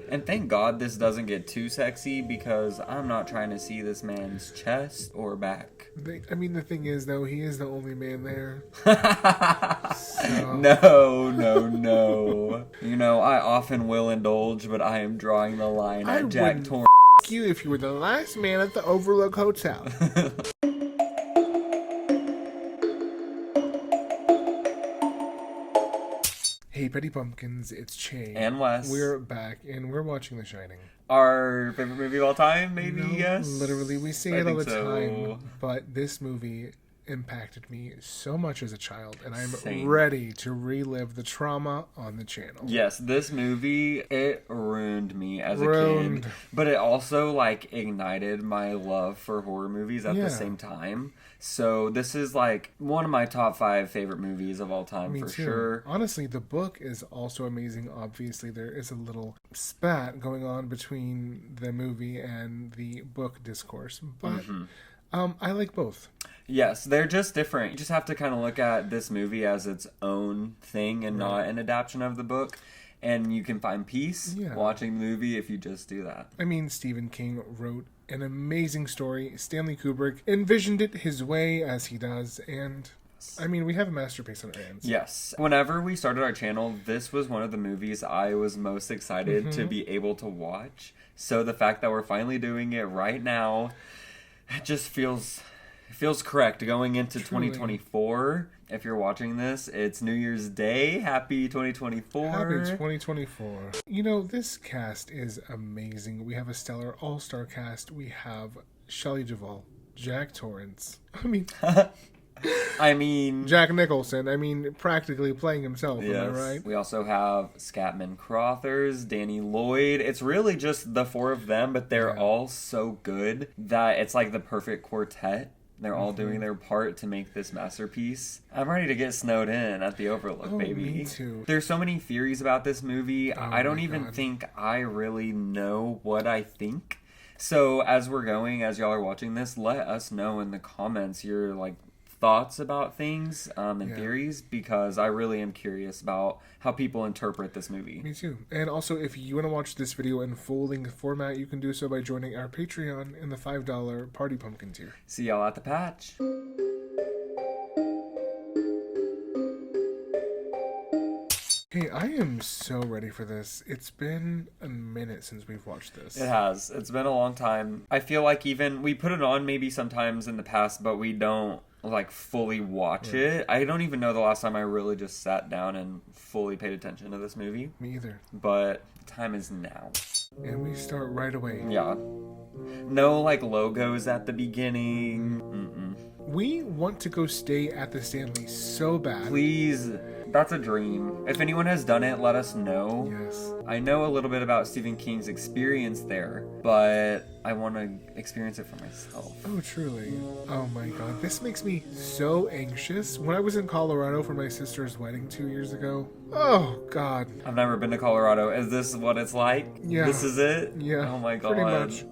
And thank God this doesn't get too sexy because I'm not trying to see this man's chest or back. I mean, the thing is, though, he is the only man there. So. No. You know, I often will indulge, but I am drawing the line at Jack Torrance. You if you were the last man at the Overlook Hotel. Hey, Petty Pumpkins, it's Chey. And Wes. We're back, and we're watching The Shining. Our favorite movie of all time, maybe, yes? Literally, we say it all the time, but this movie impacted me so much as a child, and I'm ready to relive the trauma on the channel. Yes, this movie, it ruined me as a kid, but it also, like, ignited my love for horror movies at the same time. So this is, like, one of my top 5 favorite movies of all time, for sure. Honestly, the book is also amazing. Obviously, there is a little spat going on between the movie and the book discourse, but I like both. Yes, they're just different. You just have to kind of look at this movie as its own thing and not an adaptation of the book. And you can find peace watching the movie if you just do that. I mean, Stephen King wrote an amazing story. Stanley Kubrick envisioned it his way as he does. And, I mean, we have a masterpiece on our hands. Yes. Whenever we started our channel, this was one of the movies I was most excited to be able to watch. So the fact that we're finally doing it right now, it just feels correct going into 2024. If you're watching this, it's New Year's Day. Happy 2024. Happy 2024. You know, this cast is amazing. We have a stellar all-star cast. We have Shelley Duvall, Jack Torrance. I mean... Jack Nicholson. I mean, practically playing himself, am I right? We also have Scatman Crothers, Danny Lloyd. It's really just the 4 of them, but they're all so good that it's like the perfect quartet. They're all doing their part to make this masterpiece. I'm ready to get snowed in at the Overlook, baby. Me too. There's so many theories about this movie. I don't even think I really know what I think. So as y'all are watching this, let us know in the comments your thoughts about things and theories, because I really am curious about how people interpret this movie. Me too. And also, if you want to watch this video in full-length format, you can do so by joining our Patreon in the $5 Party Pumpkin tier. See y'all at the patch. Hey, I am so ready for this. It's been a minute since we've watched this. It has. It's been a long time. I feel like even we put it on maybe sometimes in the past, but we don't fully watch it. I don't even know the last time I really just sat down and fully paid attention to this movie. Me either. But time is now. And we start right away. Yeah. No logos at the beginning. We want to go stay at the Stanley so bad. Please. That's a dream. If anyone has done it, let us know. Yes. I know a little bit about Stephen King's experience there, but I want to experience it for myself. Oh, truly. Oh my god. This makes me so anxious. When I was in Colorado for my sister's wedding 2 years ago. Oh, god. I've never been to Colorado. Is this what it's like? Yeah. This is it? Yeah. Oh my god. Pretty much.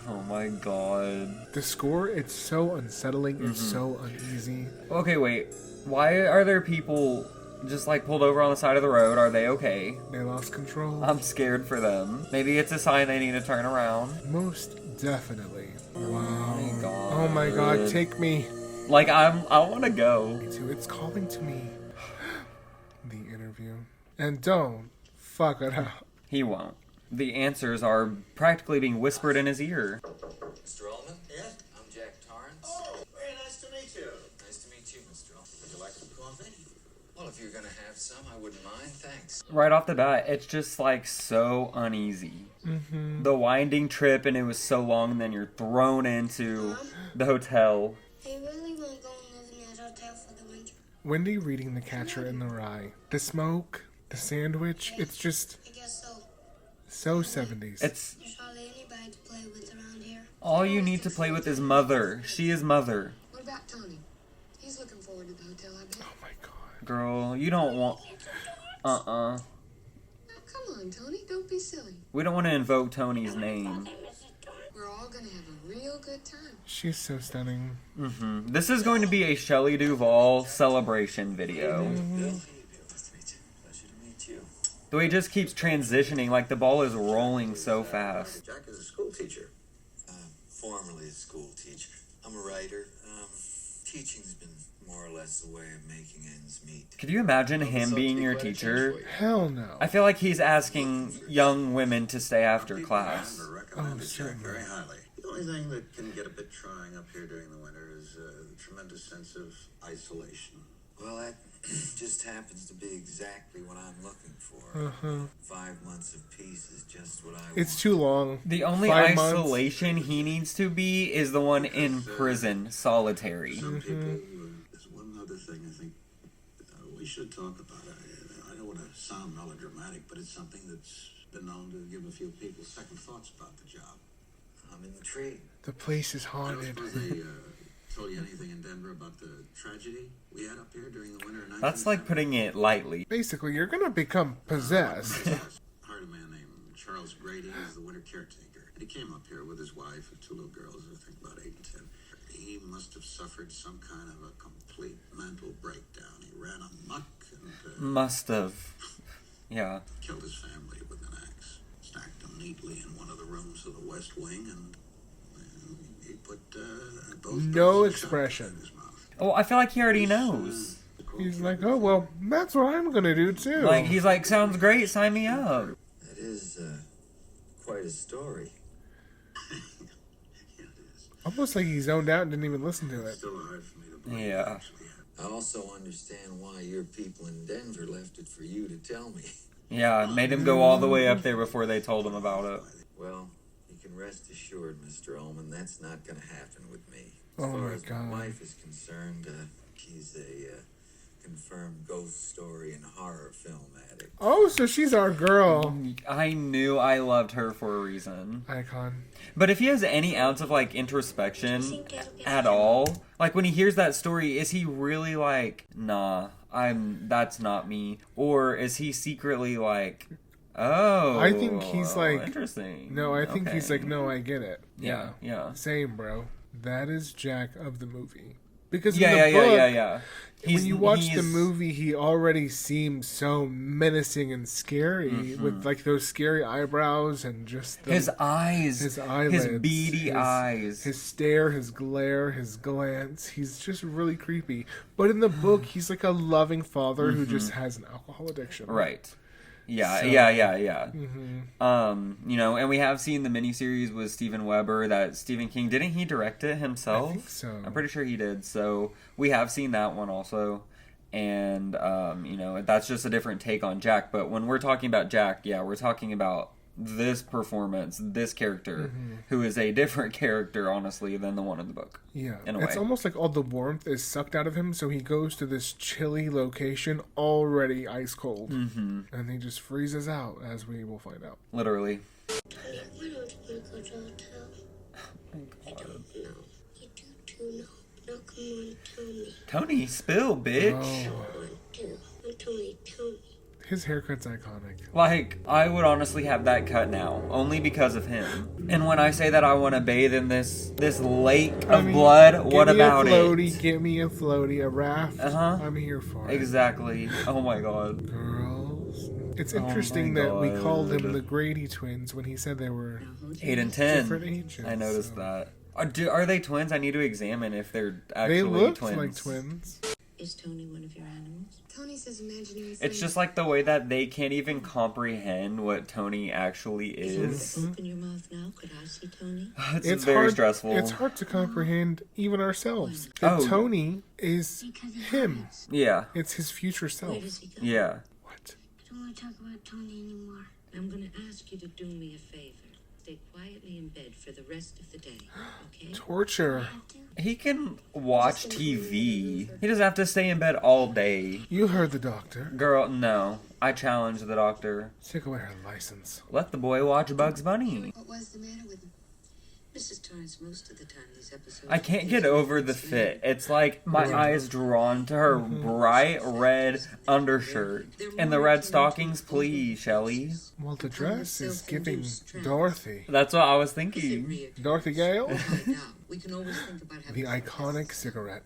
Oh my god. The score, it's so unsettling. It's so uneasy. Okay, wait. Why are there people just pulled over on the side of the road? Are they okay? They lost control. I'm scared for them. Maybe it's a sign they need to turn around. Most definitely. Wow. Oh my god. Oh my god, take me. I want to go. Me too. It's calling to me. The interview. And don't fuck it up. He won't. The answers are practically being whispered in his ear. Mr. Ullman? Yes? I'm Jack Torrance. Oh, very nice to meet you. Nice to meet you, Mr. Ullman. Would you like some coffee? Well, if you're gonna have some, I wouldn't mind, thanks. Right off the bat, it's just so uneasy. The winding trip, and it was so long, and then you're thrown into the hotel. I really want to go and live in that hotel for the winter. Wendy reading The Catcher in the Rye. The smoke, the sandwich, it's just... I guess so. So 70s. It's... There's hardly anybody to play with around here. All you need to play with is Mother. She is Mother. What about Tony? He's looking forward to the hotel, I bet. Oh my god. Girl, you don't want... Now, come on, Tony. Don't be silly. We don't want to invoke Tony's name. We're all gonna have a real good time. She's so stunning. This is going to be a Shelley Duvall celebration video. Nice to meet you. Pleasure to meet you. The way he just keeps transitioning, like the ball is rolling so fast. Jack is a school teacher. Formerly a school teacher. I'm a writer. Teaching's been more or less a way of making ends meet. Could you imagine him being your teacher? Hell no. I feel like he's asking young women to stay after class. Recommend Jack very highly. The only thing that can get a bit trying up here during the winter is the tremendous sense of isolation. Well, that just happens to be exactly what I'm looking for. 5 months of peace is just what I want. It's too long. The only 5 months. isolation he needs to be is the one in prison, solitary. Some people, there's one other thing I think we should talk about. I don't want to sound melodramatic, but it's something that's been known to give a few people second thoughts about the job. I'm intrigued. The place is I don't haunted. suppose they told you anything in Denver about the tragedy we had up here during the winter of 1970? That's like putting it lightly. Basically, you're gonna become possessed. Hired a man named Charles Grady as the winter caretaker. And he came up here with his wife and 2 little girls, I think about 8 and 10. He must have suffered some kind of a complete mental breakdown. He ran amok and Must have. Yeah. killed his family with an axe. Stacked them neatly in one of the rooms of the West Wing, and he put both No guns expression. in his mouth. Oh, I feel like he already knows. He's like, oh, well, that's what I'm gonna do too. Like, he's like, sounds great, sign me up. That is quite a story. Yeah, it is. Almost like he zoned out and didn't even listen to it. Still hard for me to believe. Yeah. It actually happened. I also understand why your people in Denver left it for you to tell me. Yeah, made him go all the way up there before they told him about it. Well, you can rest assured, Mr. Ullman, that's not going to happen with me. As Oh far my as God. my wife is concerned, she's a confirmed ghost story and horror film addict. Oh, so she's our girl. I knew I loved her for a reason. Icon. But if he has any ounce of, like, introspection at all, like, when he hears that story, is he really like, nah, that's not me? Or is he secretly like, oh, I think he's like, interesting. No, I think he's Okay. like, no, I get it. Yeah, yeah. Same, bro. That is Jack of the movie. Because Yeah, in yeah, the yeah, book, yeah, yeah. when you watch the he's- movie, he already seems so menacing and scary with like those scary eyebrows and just his eyes, his eyelids, his beady eyes. his stare, his glare, his glance. He's just really creepy. But in the book, he's like a loving father who just has an alcohol addiction. Right. Yeah, So- yeah. You know, and we have seen the miniseries with Steven Weber that Stephen King, didn't he direct it himself? I think so. I'm pretty sure he did. So we have seen that one also. And, you know, that's just a different take on Jack. But when we're talking about Jack, yeah, we're talking about this performance, this character, who is a different character, honestly, than the one in the book. Yeah, In a it's way. almost like all the warmth is sucked out of him, so he goes to this chilly location already ice cold, and he just freezes out, as we will find out. Literally. Why don't you want to go to the hotel? I don't know. You do too know. Now come on, tell me. Tony, spill, bitch. Oh, Want to. Now Tony, tell me. his haircut's iconic. Like, I would honestly have that cut now, only because of him. And when I say that I want to bathe in this lake of blood, what about Give me a floaty, it? give me a floaty, a raft. Uh-huh. I'm here for it. Exactly. Oh my god. Girls. It's Oh interesting my that we God. called them the Grady twins when he said they were 8 and 10. different ages. I noticed so. that. Are they twins? I need to examine if they're actually They looked twins. like twins. Is Tony one of your animals? Tony's his imaginary friend. It's just like the way that they can't even comprehend what Tony actually is. Open your mouth now. Could I see Tony? It's very hard, stressful. It's hard to comprehend even ourselves. That Oh. Tony is Because he him. hides. Yeah. It's his future Where self. does he go? Yeah. What? I don't want to talk about Tony anymore. I'm going to ask you to do me a favor. Stay quietly in bed for the rest of the day, okay? Torture. Have to? He can watch TV. He doesn't have to stay in bed all day. You heard the doctor. Girl, no. I challenge the doctor. Take away her license. Let the boy watch Bugs Bunny. What was the matter with him? Mrs. Torrance, most of the time these episodes... I can't get over the fit. It's like my eye is drawn to her bright red undershirt. And the red stockings, please, Shelley. Well, the dress is giving Dorothy. That's what I was thinking. Dorothy Gale? We can always think about The having iconic cigarette.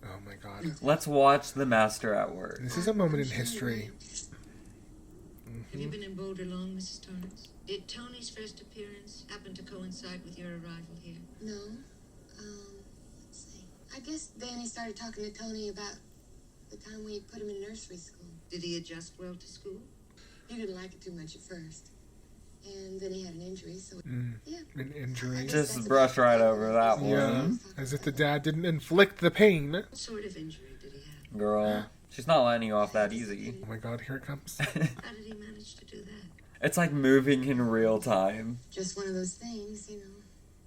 Oh my god. Let's watch the master at work. This is a moment in history. Have you been in Boulder long, Mrs. Torrance? Did Tony's first appearance happen to coincide with your arrival here? No. Let's see. I guess Danny started talking to Tony about the time we put him in nursery school. Did he adjust well to school? He didn't like it too much at first. And then he had an injury, so yeah. An injury. Just brush right over that one. Yeah. As if the dad didn't inflict the pain. What sort of injury did he have? Girl, she's not letting you off that easy. Oh my god, here it comes. How did he manage to do that? It's like moving in real time. Just one of those things, you know,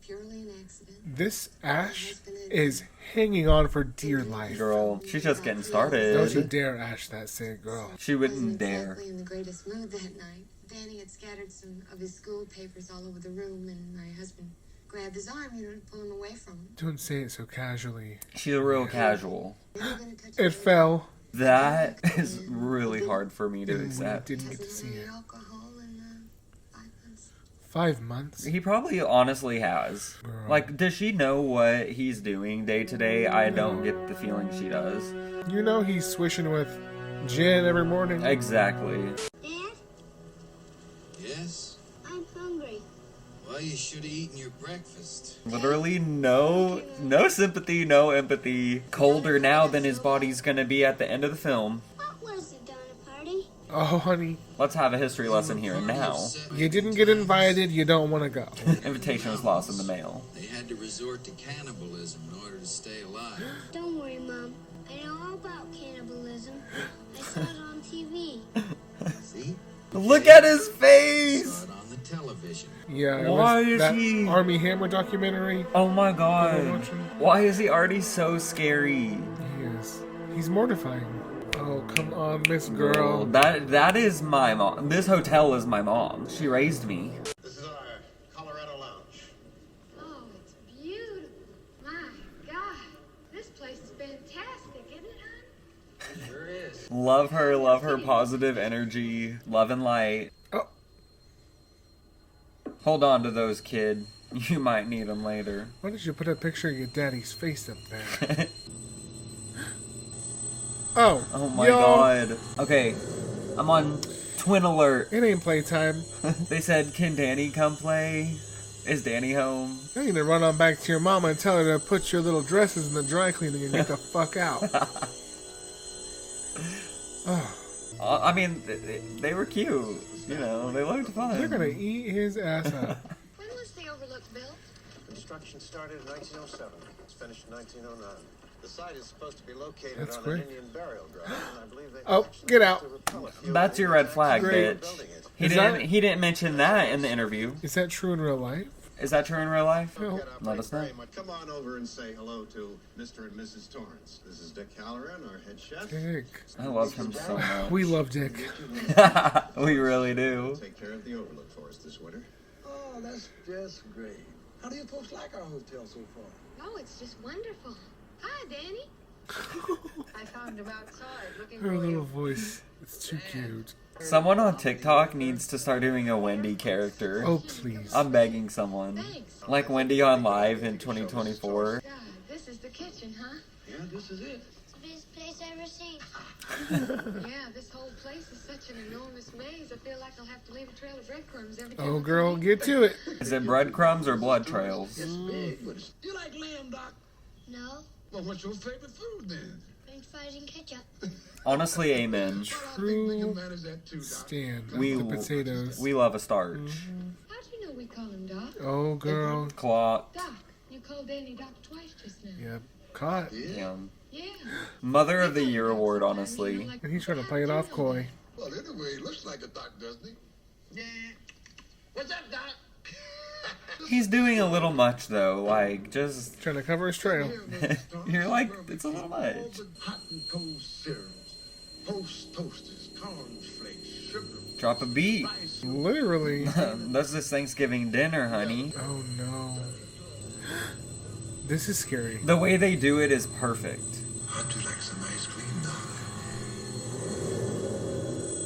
purely an accident. This Ash is hanging on for dear life. Girl, she's just getting Don't you started. dare Ash that sick girl. She Wasn't wouldn't dare. exactly in the greatest mood that night. Danny had scattered some of his school papers all over the room, and my husband grabbed his arm, you know, to pull him away from him. Don't say it so casually. She's real casual. "You're gonna touch It me." fell. That is really hard for me to And we accept. didn't get to Hasn't see had it. alcohol in 5 months. 5 months? He probably honestly has. Girl. Like, does she know what he's doing day to day? I don't get the feeling she does. You know he's swishing with gin every morning. Exactly. Dad, Yes? I'm hungry. Well, you should have eaten your breakfast. Literally no sympathy, no empathy. Colder now than his body's gonna be at the end of the film. What was the dinner party? Oh, honey, Let's have a history lesson here and now. you didn't get invited, you don't want to go. Invitation was lost in the mail. They had to resort to cannibalism in order to stay alive. Don't worry, Mom. I know all about cannibalism. I saw it on TV. See? Look at his Saw face! it on the television. Yeah, it Why was is that he- Army Hammer documentary. Oh my god. watching? Why is he already so scary? He is. He's mortifying. Oh, come on, Miss Girl. That is my mom. This hotel is my mom. She raised me. This is our Colorado lounge. Oh, it's beautiful. My God, this place is fantastic, isn't it, hon? Sure is. Love her positive energy, love and light. Oh. Hold on to those, kid. You might need them later. Why did you put a picture of your daddy's face up there? Oh. Oh my y'all, god. Okay, I'm on twin alert. It ain't playtime. They said, can Danny come play? Is Danny home? You need to run on back to your mama and tell her to put your little dresses in the dry cleaning and get the fuck out. Oh, I mean, they were cute. You know, they looked fun. they're gonna eat his ass up. When was the Overlook built? Construction started in 1907. It's finished in 1909. The site is supposed to be located That's on great. an Indian burial ground, and I believe they Oh, actually get used out. to repel a few That's your red flag, Great. bitch. building it. He didn't mention that in the interview. Is that true in real life? Is that true in real life? No. Get up, Let us know. very much. Come on over and say hello to Mr. and Mrs. Torrance. This is Dick Halloran, our head chef. Dick. I love him so much. We love Dick. We really do. Take care of the Overlook for us this winter. Oh, that's just great. How do you folks like our hotel so far? Oh, it's just wonderful. Hi, Danny. I found him outside looking Her for little you. voice. It's too cute. Someone on TikTok needs to start doing a Wendy character. Oh, please. I'm begging someone. Thanks. Like Wendy on Live in 2024. God, this is the kitchen, huh? Yeah, this is it. It's the best place I've ever seen. Yeah, this whole place is such an enormous maze. I feel like I'll have to leave a trail of breadcrumbs every time. Oh, I girl, come in. get to it. Is it breadcrumbs or blood trails? It's big, but it's... You like lamb, Doc? No, Well, what's your favorite food, then? French fries and ketchup. Honestly, amen. Well, I think we True can manage that too, Doc. stand. We- The potatoes. We love a starch. How'd you know we call him Doc? Oh, girl. Clock. Doc. You called Danny Doc twice just now. Yep. Caught. Damn. Yeah. Mother of the Year award, honestly. And he's trying to play it off coy. Well, anyway, he looks like a doc, doesn't he? Yeah. What's up, Doc? He's doing a little much, though. Like, just... Trying to cover his trail. You're like, it's a little much. Hot and cold cereals, post toasters, cornflakes, sugar, Drop a beat. rice. Literally. That's this Thanksgiving dinner, honey. Oh, no. This is scary. The way they do it is perfect. How'd you like some ice cream, Doc?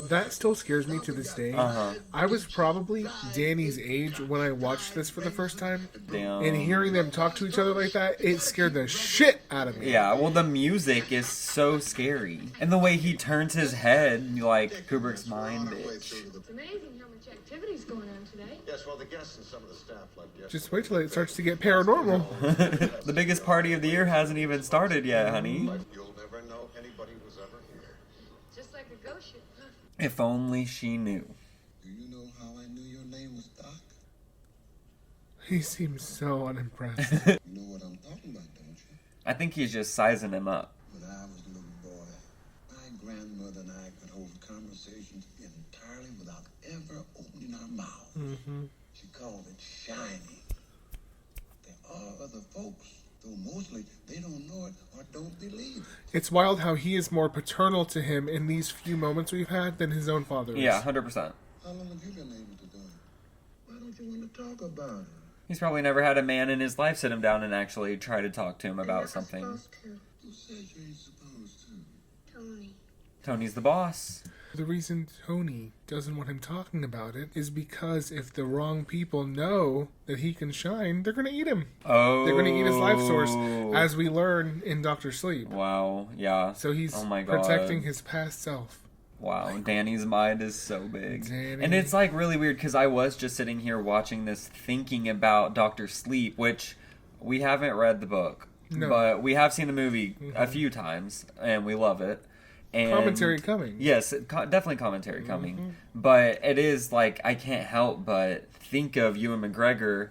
that still scares me to this day. I was probably Danny's age when I watched this for the first time. Damn. And hearing them talk to each other like that, it scared the shit out of me. Yeah, well, the music is so scary. And the way he turns his head, like Kubrick's mind, bitch. It's amazing how much activity's going on today. Yes, well, the guests and some of the staff left yesterday. Just wait till it starts to get paranormal. The biggest party of the year hasn't even started yet, honey. You'll never know anybody was ever here. Just like a ghost ship, huh? If only she knew. Do you know how I knew your name was Doc? He seems so unimpressed. You know what I'm talking about, don't you? I think he's just sizing him up. When I was a little boy, my grandmother and I could hold conversations entirely without ever opening our mouths. She called it shining. There are other folks, though mostly they don't know it or don't believe it. It's wild how he is more paternal to him in these few moments we've had than his own father is. Yeah, 100%. How long have you been able to do it? Why don't you want to talk about it? He's probably never had a man in his life sit him down and actually try to talk to him about something. Supposed to. Who says you ain't supposed to? Tony. Tony's the boss. The reason Tony doesn't want him talking about it is because if the wrong people know that he can shine, they're going to eat him. Oh. They're going to eat his life source, as we learn in Dr. Sleep. Wow, yeah. So he's Oh my God. protecting his past self. Wow, Danny's mind is so big. Danny. And it's like really weird because I was just sitting here watching this thinking about Dr. Sleep, which we haven't read the book. No. But we have seen the movie a few times and we love it. And Commentary coming. Yes, definitely commentary coming. But it is like I can't help but think of Ewan McGregor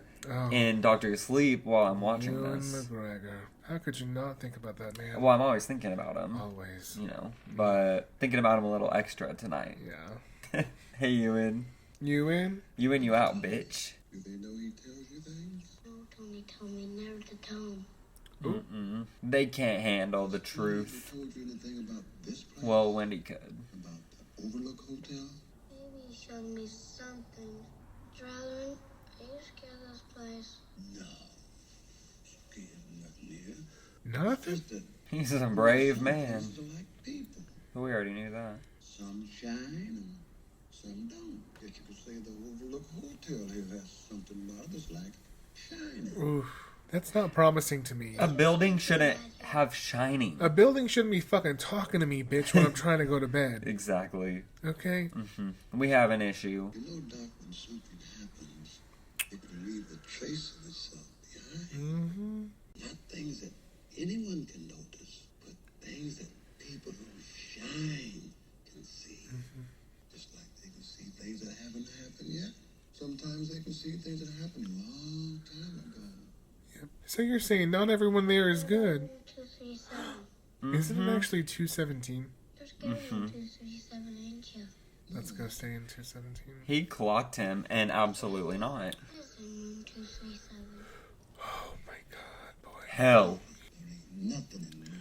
in Dr. Sleep while I'm watching Ewan this. McGregor. How could you not think about that man? Well, I'm always thinking about him. Always. You know, but thinking about him a little extra tonight. Yeah. Hey, Ewan. You in? You in, you out, bitch. Do they know he tells you things? No, Tony told me never to tell him. Mm-mm. They can't handle the He truth. told you anything about this place? Well, Wendy could. About the Overlook Hotel? Maybe he showed me something. Drellin, are you scared of this place? No. Scared of nothing here. Nothing? Just that He's a brave some man. places are like people. We already knew that. Some shine and some don't. Guess you could say the Overlook Hotel here has something about it that's like shining. Oof. That's not promising to me. A building shouldn't have shining. A building shouldn't be fucking talking to me, bitch, when I'm trying to go to bed. Exactly. Okay? We have an issue. You know, Doc, when something happens, it can leave a trace of itself behind. Mm-hmm. Not things that anyone can notice, but things that people who shine can see. Just like they can see things that haven't happened yet. Sometimes they can see things that happened a long time ago. So you're saying not everyone there is good. 237. Isn't it actually 217? You're scared of 237, ain't you? Let's go stay in 217. He clocked him, and absolutely not. What is in room 237? Oh my god, boy. Hell. There ain't nothing in there.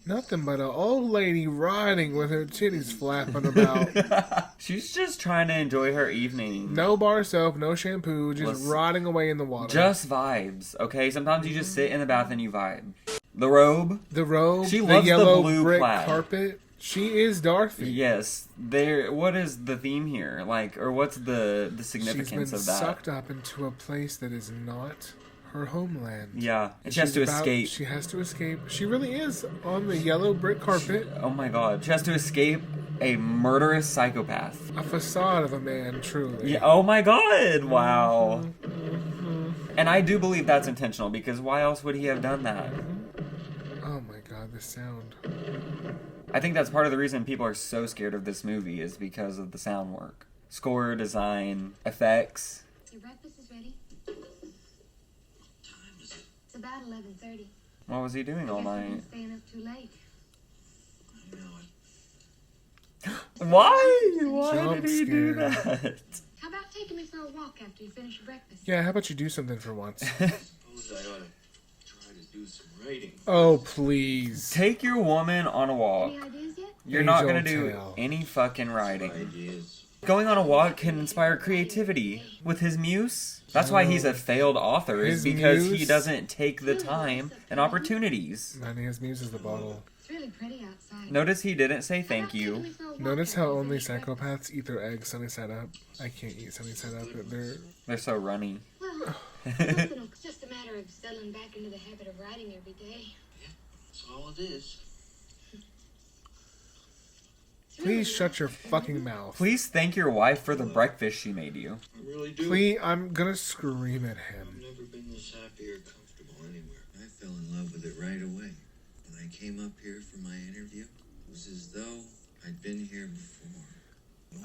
Nothing but an old lady riding with her titties flapping about. She's just trying to enjoy her evening. No bar soap, no shampoo, just Listen, rotting away in the water. Just vibes, okay? Sometimes you just sit in the bath and you vibe. The robe. The robe, She the loves the yellow blue brick plaid. carpet. She is Dorothy. Yes. What is the theme here? Like, or what's the She's significance been of that? sucked up into a place that is not her homeland. Yeah. And she has to escape. She has to escape. She really is on the yellow brick carpet. Oh my god. She has to escape a murderous psychopath. A facade of a man, truly. Yeah. Oh my god. Wow. And I do believe that's intentional because why else would he have done that? Oh my god, the sound. I think that's part of the reason people are so scared of this movie is because of the sound work. Score, design, effects. Your breakfast is ready. It's about 11:30. What was he doing all night? Staying up too late. Why? Why Jump did he do scare. that? How about taking me for a walk after you finish your breakfast? Yeah, how about you do something for once? Suppose I ought to try to do some writing. Oh, please. Take your woman on a walk. Any ideas yet? You're not Angel gonna do Tale. any fucking writing. Ideas. Going on a walk can inspire creativity. With his muse, that's why he's a failed author, is His because he muse? doesn't take the time and opportunities. Honey, his muse is the bottle. It's really really pretty outside. Notice he didn't say thank you. Notice how only psychopaths eat their eggs sunny side up. I can't eat sunny side up. They're so runny. Well, it's just a matter of settling back into the habit of writing every day. Yeah, that's all it is. Please shut your fucking mouth. Please thank your wife for the breakfast she made you. I really do. Please, I'm gonna scream at him. I've never been this happy or comfortable anywhere. I fell in love with it right away. When I came up here for my interview, it was as though I'd been here before.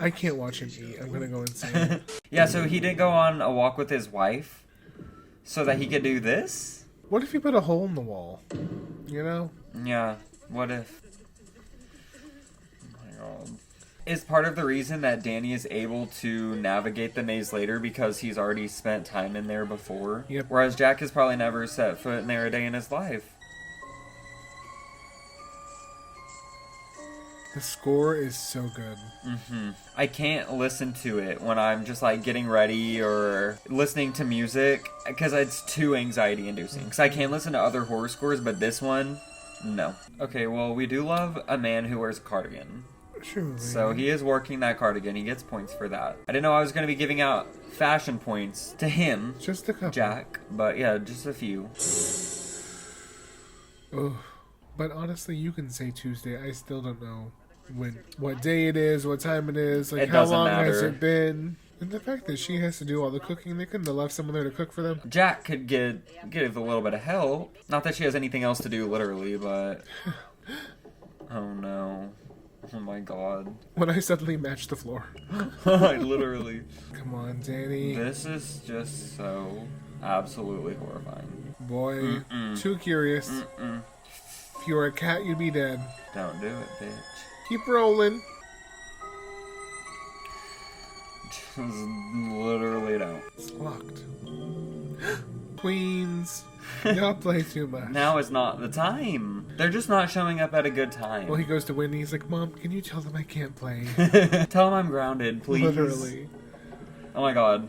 I can't watch him eat. I'm gonna go insane. Yeah, so he did go on a walk with his wife so that he could do this? What if he put a hole in the wall? You know? Yeah, what if? Is part of the reason that Danny is able to navigate the maze later because he's already spent time in there before. Yep. Whereas Jack has probably never set foot in there a day in his life. The score is so good. I can't listen to it when I'm just like getting ready or listening to music because it's too anxiety inducing. Because I can listen to other horror scores, but this one, no. Okay, well, we do love a man who wears a cardigan. Surely. So he is working that cardigan. He gets points for that. I didn't know I was going to be giving out fashion points to him, Just a couple. Jack. But yeah, just a few. Oh, but honestly, you can say Tuesday. I still don't know what day it is, what time it is, like It how doesn't long has matter. it been. And the fact that she has to do all the cooking, they couldn't have left someone there to cook for them. Jack could give a little bit of help. Not that she has anything else to do, literally, but... Oh no. Oh my god. When I suddenly matched the floor. Literally. Come on, Danny. This is just so absolutely horrifying. Boy, too curious. If you were a cat, you'd be dead. Don't do it, bitch. Keep rolling. Just literally don't. It's locked. Queens. Y'all play too much. Now is not the time. They're just not showing up at a good time. Well, he goes to Whitney. He's like, Mom, can you tell them I can't play? Tell him I'm grounded, please. Literally. Oh my god.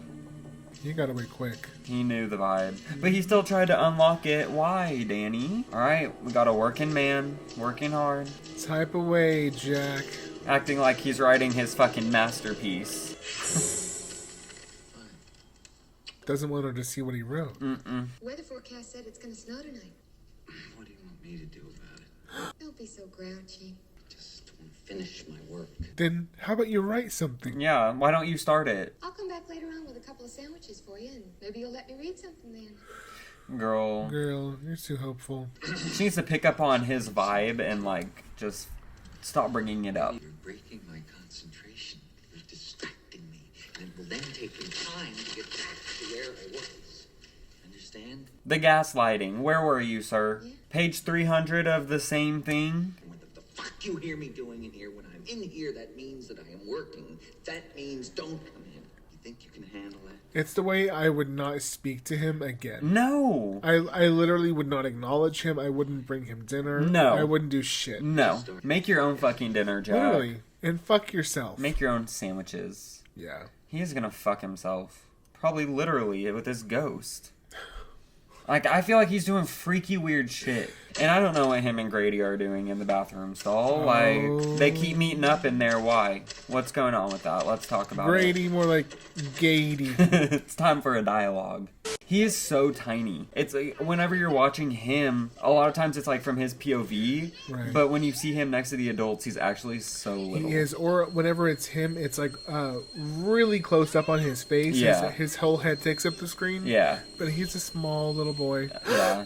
You got away quick. He knew the vibe. But he still tried to unlock it. Why, Danny? Alright, we got a working man. Working hard. Type away, Jack. Acting like he's writing his fucking masterpiece. Doesn't want her to see what he wrote. Weather forecast said it's gonna snow tonight. What do you want me to do about it? Don't be so grouchy. Just want to finish my work. Then how about you write something? Yeah, why don't you start it? I'll come back later on with a couple of sandwiches for you, and maybe you'll let me read something then. Girl. Girl, you're too hopeful. She needs to pick up on his vibe and, like, just stop bringing it up. You're breaking my concentration. You're distracting me. And it will then take me time to get back to where I was. Understand? The gaslighting. Where were you, sir? Yeah. Page 300 of the same thing? And what the fuck you hear me doing in here when I'm in here, that means that I am working. That means don't come in. You think you can handle that? It's the way I would not speak to him again. No. I literally would not acknowledge him. I wouldn't bring him dinner. No. I wouldn't do shit. No. Make your own fucking dinner, Jack. Literally. And fuck yourself. Make your own sandwiches. Yeah. He is gonna fuck himself. Probably literally with his ghost. Like, I feel like he's doing freaky weird shit. And I don't know what him and Grady are doing in the bathroom stall. Like, they keep meeting up in there. Why? What's going on with that? Let's talk about Grady, more like Gady. it. It's time for a dialogue. He is so tiny. It's like, whenever you're watching him, a lot of times it's like from his POV. Right. But when you see him next to the adults, he's actually so little. He is, or whenever it's him, it's like really close up on his face. Yeah. His whole head takes up the screen. Yeah. But he's a small little boy. Yeah.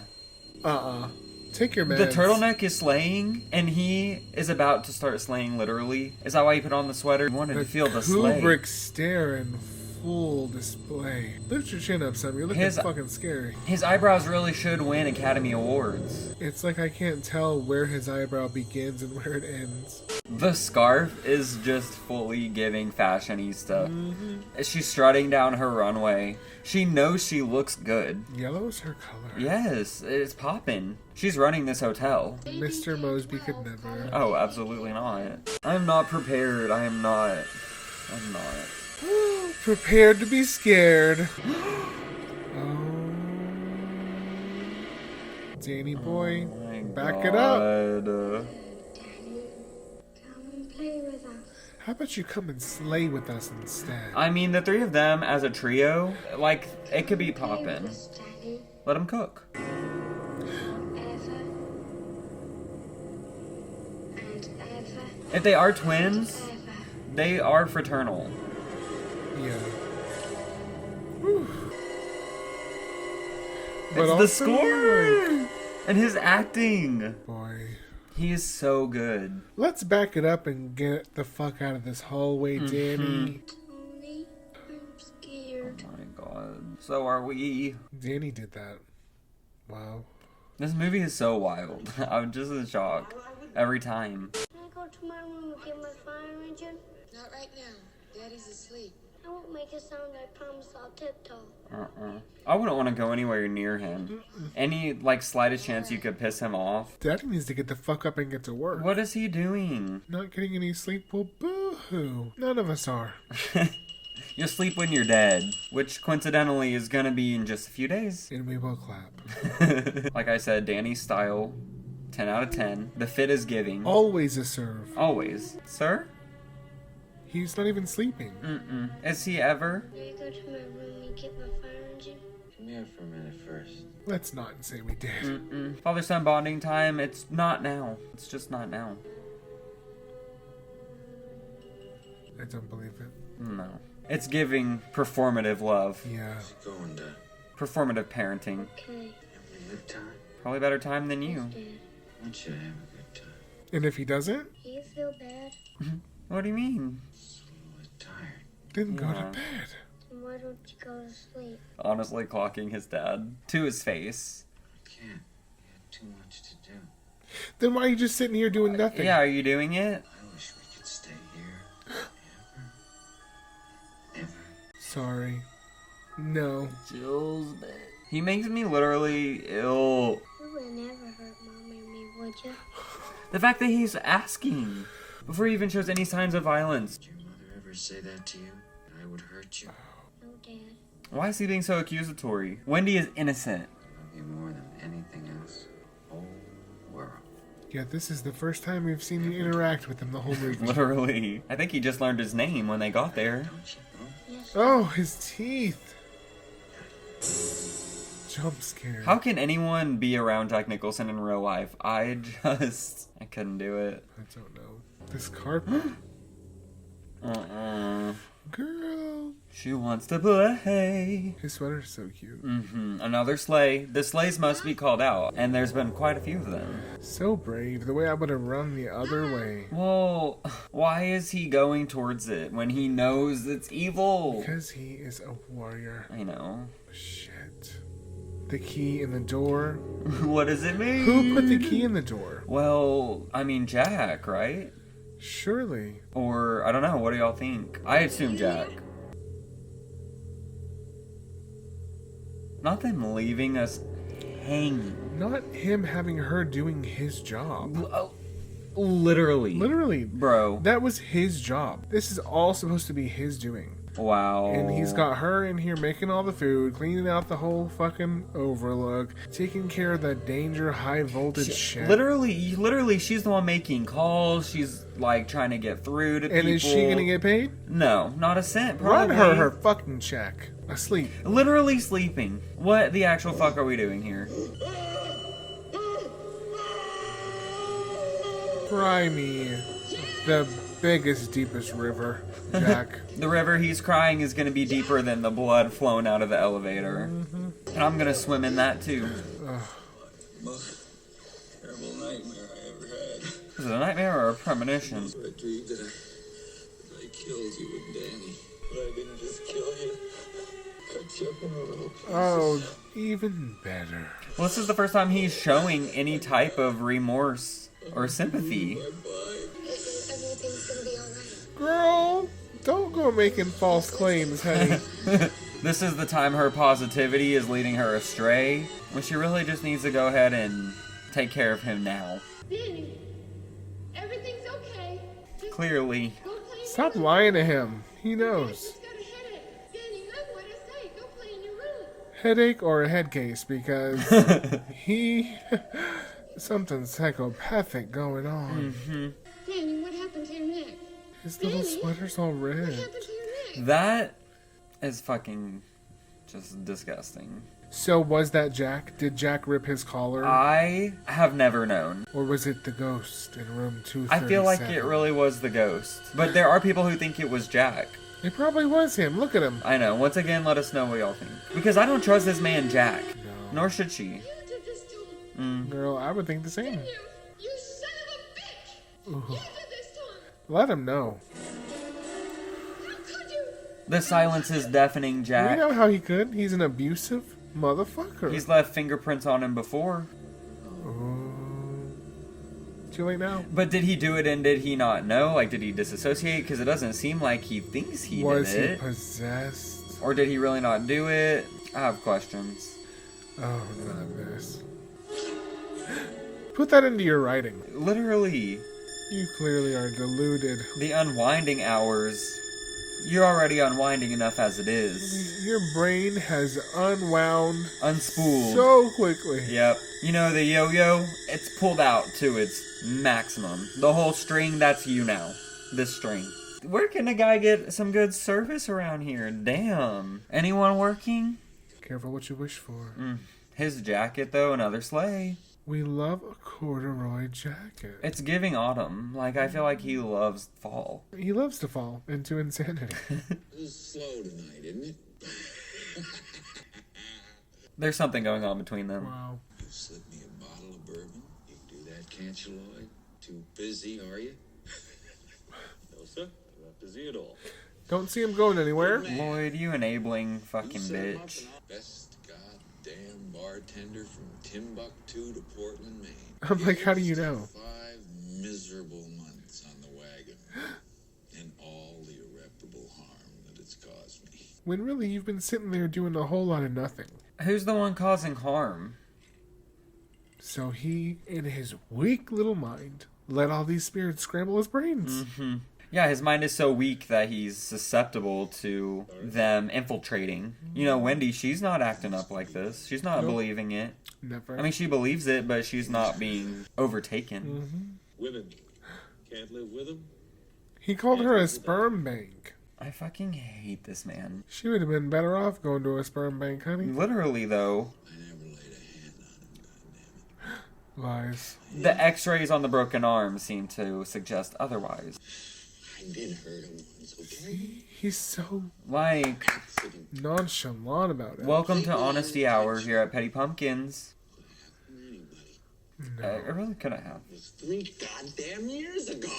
Take your meds. The turtleneck is slaying, and he is about to start slaying literally. Is that why he put on the sweater? He wanted to feel the slay. Kubrick stare in full display. Lift your chin up, son. You're looking fucking scary. His eyebrows really should win Academy Awards. It's like I can't tell where his eyebrow begins and where it ends. The scarf is just fully giving fashionista. She's strutting down her runway. She knows she looks good. Yellow is her color. Yes, it's poppin'. She's running this hotel. Mr. Mosby could never. Oh, absolutely not. I'm not prepared. I'm not. Prepared to be scared. Danny boy, Oh my back it up. God. How about you come and slay with us instead? I mean, the three of them as a trio, like, it could be poppin'. Let them cook. If they are twins, they are fraternal. Yeah. It's also, the score! like, And his acting. boy. He is so good. Let's back it up and get the fuck out of this hallway, Danny. Tony, I'm scared. Oh my god. So are we. Danny did that. Wow. This movie is so wild. I'm just in shock. Every time. Can I go to my room and get my fire engine? Not right now. Daddy's asleep. I won't make a sound, I promise I'll tiptoe. I wouldn't want to go anywhere near him. Any, like, slightest chance you could piss him off. Daddy needs to get the fuck up and get to work. What is he doing? Not getting any sleep? Well, boo-hoo. None of us are. You'll sleep when you're dead, which coincidentally is gonna be in just a few days. And we will clap. Like I said, Danny's style, 10 out of 10. The fit is giving. Always a serve. Always. Sir? He's not even sleeping. Is he ever? Can I go to my room and get my fire engine? Come here for a minute first. Let's not say we did. Father-son bonding time, it's not now. It's just not now. I don't believe it. No. It's giving performative love. Yeah. How's it going, Dad? Performative parenting. Okay. Having a good time? Probably better time than you. Dad, I want you to have a good time. And if he doesn't, do you feel bad? What do you mean? Just a little bit tired. then go to Yeah. bed. Then why don't you go to sleep? Honestly clocking his dad to his face. I can't. You had too much to do. Then why are you just sitting here doing nothing? Yeah, are you doing it? I wish we could stay here. Ever. Sorry. No. He makes me literally ill. You would never hurt Mom or me, would you? The fact that he's asking before he even shows any signs of violence. Did your mother ever say that to you? That I would hurt you? No, Dad. Why is he being so accusatory? Wendy is innocent. I love you more than anything else. The whole world. Yeah, this is the first time we've seen you interact with him the whole movie. Literally. I think he just learned his name when they got there. Don't you know? Yes. Oh, his teeth. Jump scare. How can anyone be around Jack Nicholson in real life? I couldn't do it. I don't know. This carpet. Girl. She wants to play. His sweater's so cute. Another sleigh. The sleighs must be called out, and there's been quite a few of them. So brave. The way I would have run the other way. Well, why is he going towards it when he knows it's evil? Because he is a warrior. I know. Shit. The key in the door. What does it mean? Who put the key in the door? Well, I mean Jack, right? Surely. Or, I don't know, what do y'all think? I assume Jack. Not them leaving us hanging. Not him having her doing his job. Literally. Literally. Bro. That was his job. This is all supposed to be his doing. Wow. And he's got her in here making all the food, cleaning out the whole fucking Overlook, taking care of that danger high voltage shit. Literally, she's the one making calls. She's like trying to get through to people. And is she gonna get paid? No, not a cent. Run Probably. her fucking check. Asleep. Literally sleeping. What the actual fuck are we doing here? Cry me the biggest, deepest river, Jack. The river he's crying is going to be deeper than the blood flowing out of the elevator. And I'm going to swim in that too. Most terrible nightmare I ever had. Is it a nightmare or a premonition? I dreamed that I killed you and Danny. But I didn't just kill you. Cut you up into little pieces. Oh, even better. Well, this is the first time he's showing any type of remorse or sympathy. Everything's gonna be alright. Girl, don't go making false claims, honey. This is the time her positivity is leading her astray, when she really just needs to go ahead and take care of him now. Danny, everything's okay. Just Clearly. go play in Stop your room. lying to him. He I knows. just got a headache. Danny, look what I say. Go play in your room. Headache or a head case, because he... something psychopathic going on. Danny, what happened to your neck? His little Danny, sweater's all what red. happened to your neck? That is fucking just disgusting. So was that Jack? Did Jack rip his collar? I have never known. Or was it the ghost in room 237? I feel like it really was the ghost. But there are people who think it was Jack. It probably was him. Look at him. I know. Once again, let us know what y'all think. Because I don't trust this man, Jack. No. Nor should she. You did this to him. Girl, I would think the same. You son of a bitch! Ooh. You did this to him. Let him know. How could you? The silence is deafening, We Jack. know how he could. He's an abusive motherfucker. He's left fingerprints on him before. Too late now. But did he do it and did he not know? Like, did he disassociate? Because it doesn't seem like he thinks he Was did he it. possessed? Or did he really not do it? I have questions. Oh, not this. Put that into your writing. Literally, You clearly are deluded. the unwinding hours. You're already unwinding enough as it is. Your brain has unwound Unspooled. so quickly. Yep. You know the yo-yo? It's pulled out to its maximum. The whole string, that's you now. This string. Where can a guy get some good service around here? Damn. Anyone working? Careful what you wish for. His jacket, though, another sleigh. We love a corduroy jacket. It's giving autumn. Like, I feel like he loves fall. He loves to fall into insanity. It was slow tonight, isn't it? There's something going on between them. Wow. You slip me a bottle of bourbon? You can do that, can't you, Lloyd? Too busy, are you? No, sir. I'm not busy at all. Don't see him going anywhere. Lloyd, you enabling fucking bitch. Best goddamn bartender from Timbuktu to Portland, Maine. I'm like, how do you know? 5 miserable months on the wagon. And all the irreparable harm that it's caused me. When really you've been sitting there doing a whole lot of nothing. Who's the one causing harm? So he, in his weak little mind, let all these spirits scramble his brains. Yeah, his mind is so weak that he's susceptible to them infiltrating. You know, Wendy, she's not acting up like this. She's not believing it. Never. I mean, she believes it, but she's not being overtaken. Women can't live with them. He called her a sperm bank. I fucking hate this man. She would have been better off going to a sperm bank, honey. Literally, though, I never laid a hand on him, goddammit. Lies. the x-rays on the broken arm seem to suggest otherwise. I did hurt him once, okay? He's so Like, Accident. nonchalant about it. welcome to Honesty Hour here at Petty Pumpkins. Anybody. It really couldn't have. It was 3 goddamn years ago.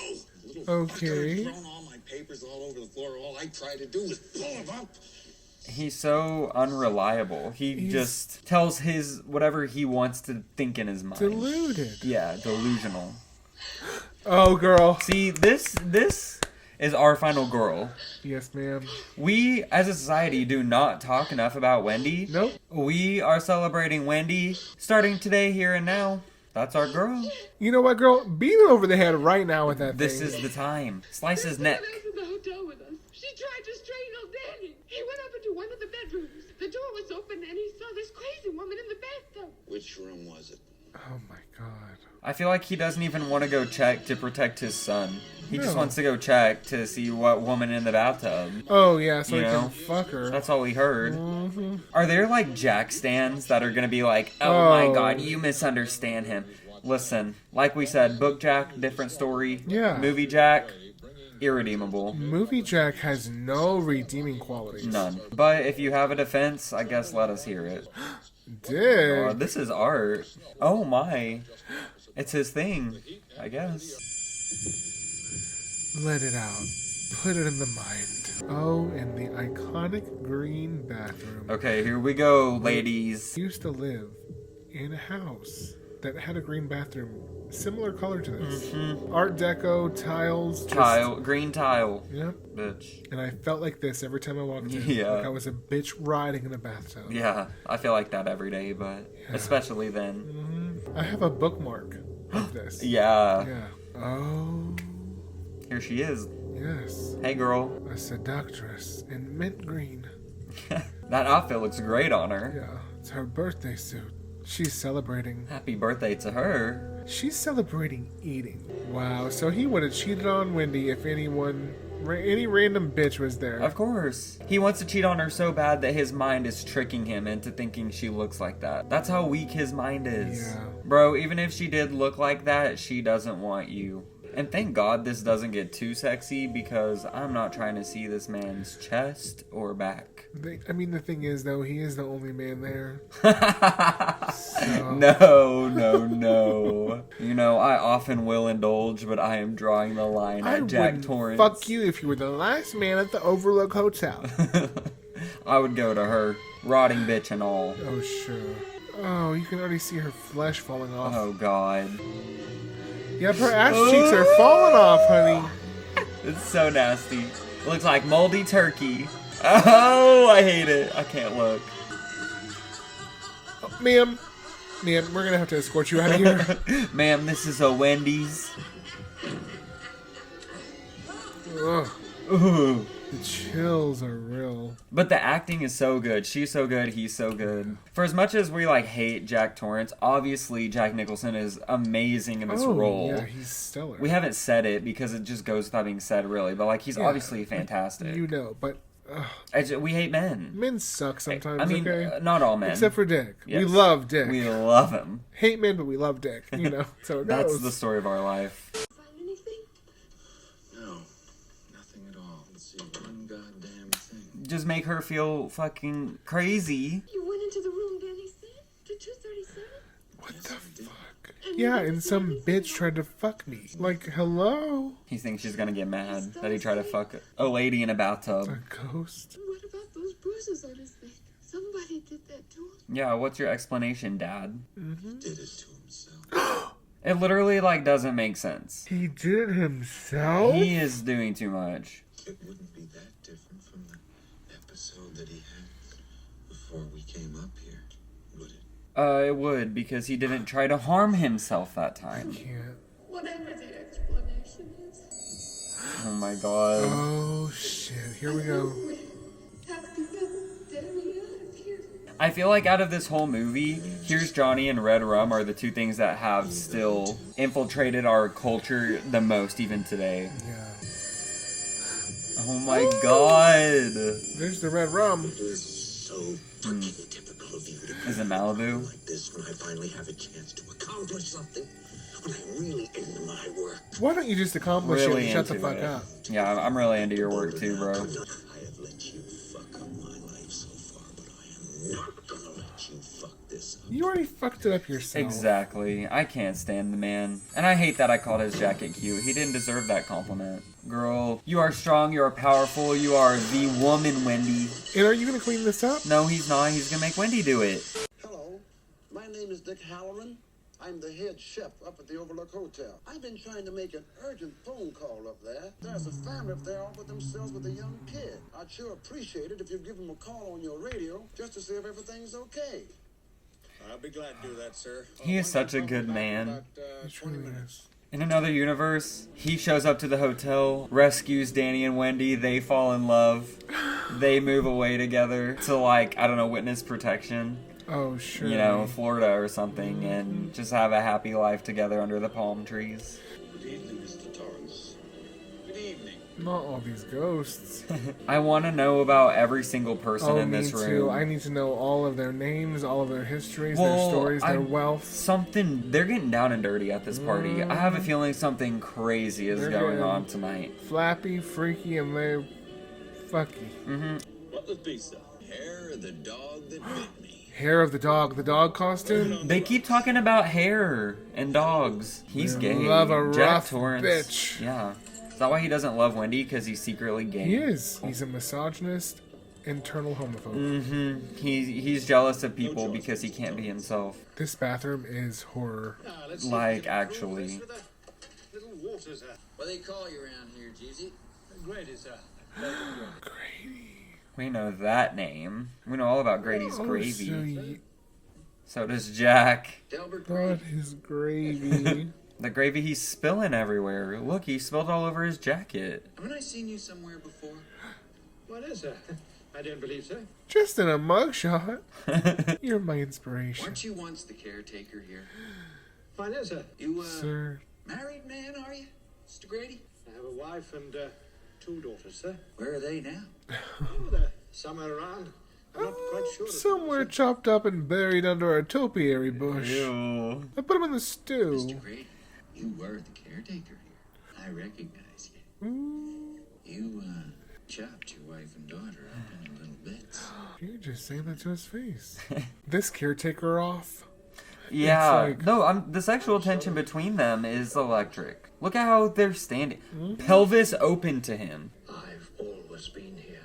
Little Okay. fucker had thrown all my papers all over the floor. All I tried to do was pull him up. He's so unreliable. He's just tells his whatever he wants to think in his mind. Deluded. Yeah, delusional. Oh, girl. See, this is our final girl. Yes, ma'am. We, as a society, do not talk enough about Wendy. Nope. We are celebrating Wendy starting today, here and now. That's our girl. You know what, girl? Beat him over the head right now with that This thing. is the time. Slice his neck. Was in the hotel with us. She tried to strangle Danny. He went up into one of the bedrooms. The door was open and he saw this crazy woman in the bathtub. Which room was it? Oh, my God. I feel like he doesn't even want to go check to protect his son. He just No. wants to go check to see what woman in the bathtub. Oh, yeah, so You he know? can fuck her. That's all we heard. Mm-hmm. Are there like Jack stands that are gonna be like, oh my Oh. god, you misunderstand him? Listen, like we said, book Jack, different story. Yeah. Movie Jack, irredeemable. Movie Jack has no redeeming qualities. None. But if you have a defense, I guess let us hear it. Dig. Oh, this is art. Oh my. It's his thing, I guess. Let it out. Put it in the mind. Oh, in the iconic green bathroom. Okay, here we go, ladies. He used to live in a house that had a green bathroom, similar color to this. Art Deco, tiles. just- Tile, green tile, Yep. bitch. And I felt like this every time I walked in. Yeah. Like I was a bitch riding in a bathtub. Yeah, I feel like that every day, but especially then. I have a bookmark of this. Yeah. Yeah. Oh, Here she is. yes. Hey, girl. A seductress in mint green. That outfit looks great on her. Yeah, it's her birthday suit. She's celebrating. Happy birthday to her. She's celebrating eating. Wow, so he would have cheated on Wendy if any random bitch was there. Of course. He wants to cheat on her so bad that his mind is tricking him into thinking she looks like that. That's how weak his mind is. Yeah. Bro, even if she did look like that, she doesn't want you. And thank God this doesn't get too sexy, because I'm not trying to see this man's chest or back. I mean, the thing is, though, he is the only man there. No. You know, I often will indulge, but I am drawing the line at Jack Torrance. Fuck you if you were the last man at the Overlook Hotel. I would go to her, rotting bitch and all. Oh, sure. Oh, you can already see her flesh falling off. Oh, God. Yep, her ass cheeks are falling off, honey. It's so nasty. Looks like moldy turkey. Oh, I hate it. I can't look. Oh, ma'am, we're gonna have to escort you out of here. Ma'am, this is a Wendy's. Ugh. Ooh. The chills are real. But the acting is so good. She's so good. He's so good. For as much as we hate Jack Torrance, obviously Jack Nicholson is amazing in this role. Yeah, he's stellar. We haven't said it because it just goes without being said, really. But he's obviously fantastic. You know, but we hate men. Men suck sometimes. I mean, okay? not all men, except for Dick. Yes. We love Dick. We love him. Hate men, but we love Dick. You know, so it That's goes. the story of our life. Find anything? No, nothing at all. Let's see, one goddamn thing. Just make her feel fucking crazy. You went into the room Danny said? To 237? What the fuck? Yeah, and some bitch tried to fuck me. Hello? He thinks she's gonna get mad that he tried to fuck a lady in a bathtub. A ghost? What about those bruises on his face? Somebody did that to him. Yeah, what's your explanation, Dad? He did it to himself. It literally doesn't make sense. He did it himself? He is doing too much. It wouldn't be that different from the episode that he had before we came up here, would it? It would, because he didn't try to harm himself that time. Can't. Whatever the explanation is. Oh my God. Oh shit, here we go. We have to get Danny out of here. I feel like out of this whole movie, Here's Johnny and Red Rum are the two things that have still infiltrated our culture the most, even today. Yeah. Oh my God. There's the red rum. It is so fucking typical of you to Is it Malibu? like this when I finally have a chance to accomplish something. When I'm really into my work. Why don't you just accomplish it Really and shut the into fuck it. up? Yeah, I'm really into your work too, bro. I have let you fuck up my life so far, but I am not gonna let you fuck this up. You already fucked it up yourself. Exactly. I can't stand the man. And I hate that I called his jacket cute. He didn't deserve that compliment. Girl, you are strong, you are powerful, you are the woman, Wendy. And are you gonna clean this up? No, he's not. He's gonna make Wendy do it. Hello, my name is Dick Halloran. I'm the head chef up at the Overlook Hotel. I've been trying to make an urgent phone call up there. There's a family up there all by themselves with a young kid. I'd sure appreciate it if you'd give them a call on your radio just to see if everything's okay. I'll be glad to do that, sir. He is such a good man. About It truly is. In another universe, he shows up to the hotel, rescues Danny and Wendy, they fall in love, they move away together to I don't know, witness protection. Oh, sure. You know, Florida or something, and just have a happy life together under the palm trees. Good evening, Mr. Torrance. Good evening. Not all these ghosts. I want to know about every single person Oh, in me this too. room. I need to know all of their names, all of their histories, Well, their stories, their wealth. They're getting down and dirty at this party. I have a feeling something crazy is They're going getting- on tonight. Flappy, freaky, and they fucky. What was pizza? Hair of the dog that bit me. Hair of the dog costume. They keep talking about hair and dogs. He's gay. Love a Jack rough Torrance. bitch. Yeah. Is that why he doesn't love Wendy? Because he's secretly gay? He is. He's a misogynist, internal homophobe. He's jealous of people because he can't be himself. This bathroom is horror. Actually. Little water, sir. What do they call you around here, Jeezy? Grady, sir. Grady. We know that name. We know all about Grady's Oh, gravy. So does Jack. Delbert What is gravy? The gravy he's spilling everywhere. Look, he spilled all over his jacket. Haven't I seen you somewhere before? What is that? I don't believe so. Just in a mugshot. You're my inspiration. Weren't you once the caretaker here? Why, no, sir. You, Sir. married man, are you, Mr. Grady? I have a wife and 2 daughters, sir. Where are they now? Oh, they're somewhere around. I'm not quite sure. Somewhere chopped up and buried under a topiary bush. Ew. I put him in the stew. Mr. Grady, you were the caretaker here. I recognize you. Ooh. You, chopped your wife and daughter up into little bits. You're just saying that to his face. This caretaker off. Yeah. It's like- No, the sexual tension between them is electric. Look at how they're standing. Pelvis open to him. I've always been here.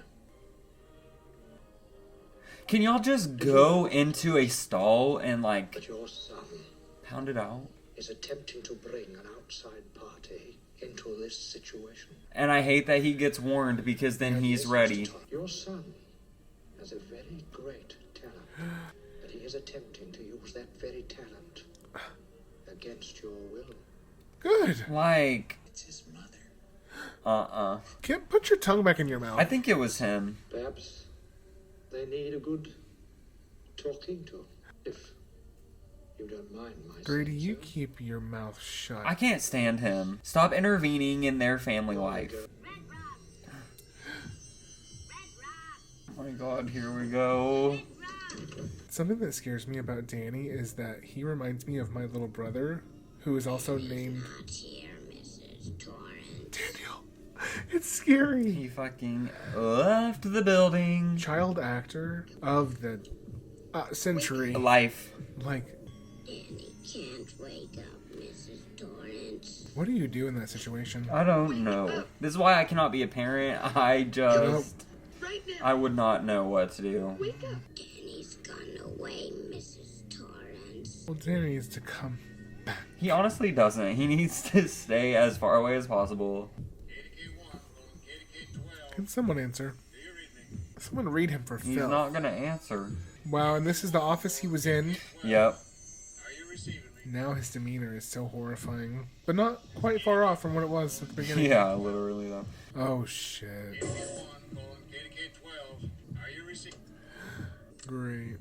Can y'all just go into a stall and, like, But your son pound it out? is attempting to bring an outside party into this situation. And I hate that he gets warned because then he's ready. Your son has a very great talent, but he is attempting to use that very talent against your will. Good. Like, It's his mother. Kip, put your tongue back in your mouth. I think it was him. Perhaps they need a good talking to, if you don't mind my Grady, saying you so. keep your mouth shut. I can't stand him. Stop intervening in their family life. Oh my god, here we go. Something that scares me about Danny is that he reminds me of my little brother, who is also named Here, Mrs. Torrance. Daniel. It's scary. He fucking left the building. Child actor of the century. Life. Like, Danny can't wake up, Mrs. Torrance. what do you do in that situation? I don't know. This is why I cannot be a parent. I would not know what to do. Danny's gone away, Mrs. Torrance. Well, Danny needs to come back. He honestly doesn't. He needs to stay as far away as possible. Can someone answer? Someone read him for He's filth. not gonna answer. Wow, and this is the office he was in. Yep. Now his demeanor is so horrifying. But not quite far off from what it was at the beginning. Yeah, literally though. Oh, shit. Great.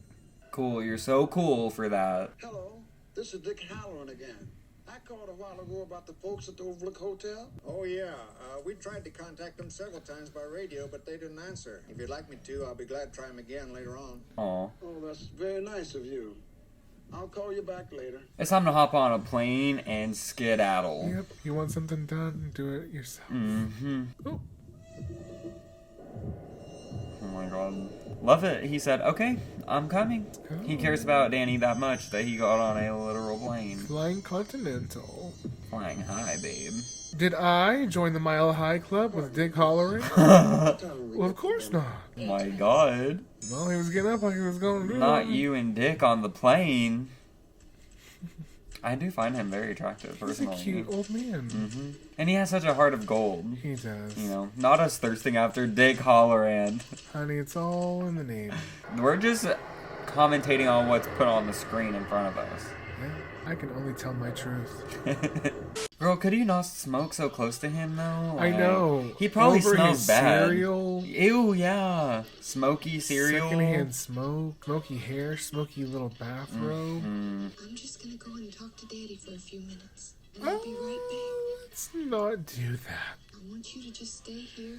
Cool, you're so cool for that. Hello, this is Dick Halloran again. I called a while ago about the folks at the Overlook Hotel. Oh, yeah. We tried to contact them several times by radio, but they didn't answer. If you'd like me to, I'll be glad to try them again later on. Aw. Oh, that's very nice of you. I'll call you back later. It's time to hop on a plane and skedaddle. Yep, you want something done, do it yourself. Mm-hmm. Oh, Oh my god. Love it. He said, okay, I'm coming. He cares about Danny that much that he got on a literal plane. Flying Continental. Flying high, babe. Did I join the Mile High Club with Dick hollering? Well, of course not. My god. Well, he was getting up like he was going to do Not it. you and Dick on the plane. I do find him very attractive, He's a personally. cute old man. Mm-hmm. And he has such a heart of gold. He does. You know, not us thirsting after Dick Halloran. Honey, it's all in the name. We're just commentating on what's put on the screen in front of us. Yeah, I can only tell my truth. Girl, could you not smoke so close to him, though? I know. He probably Over smells his bad. cereal. Ew, yeah. Smoky cereal. Secondhand smoke, smoky hair, smoky little bathrobe. I'm just gonna go and talk to Daddy for a few minutes, and I'll be right Let's not do that. back. I want you to just stay here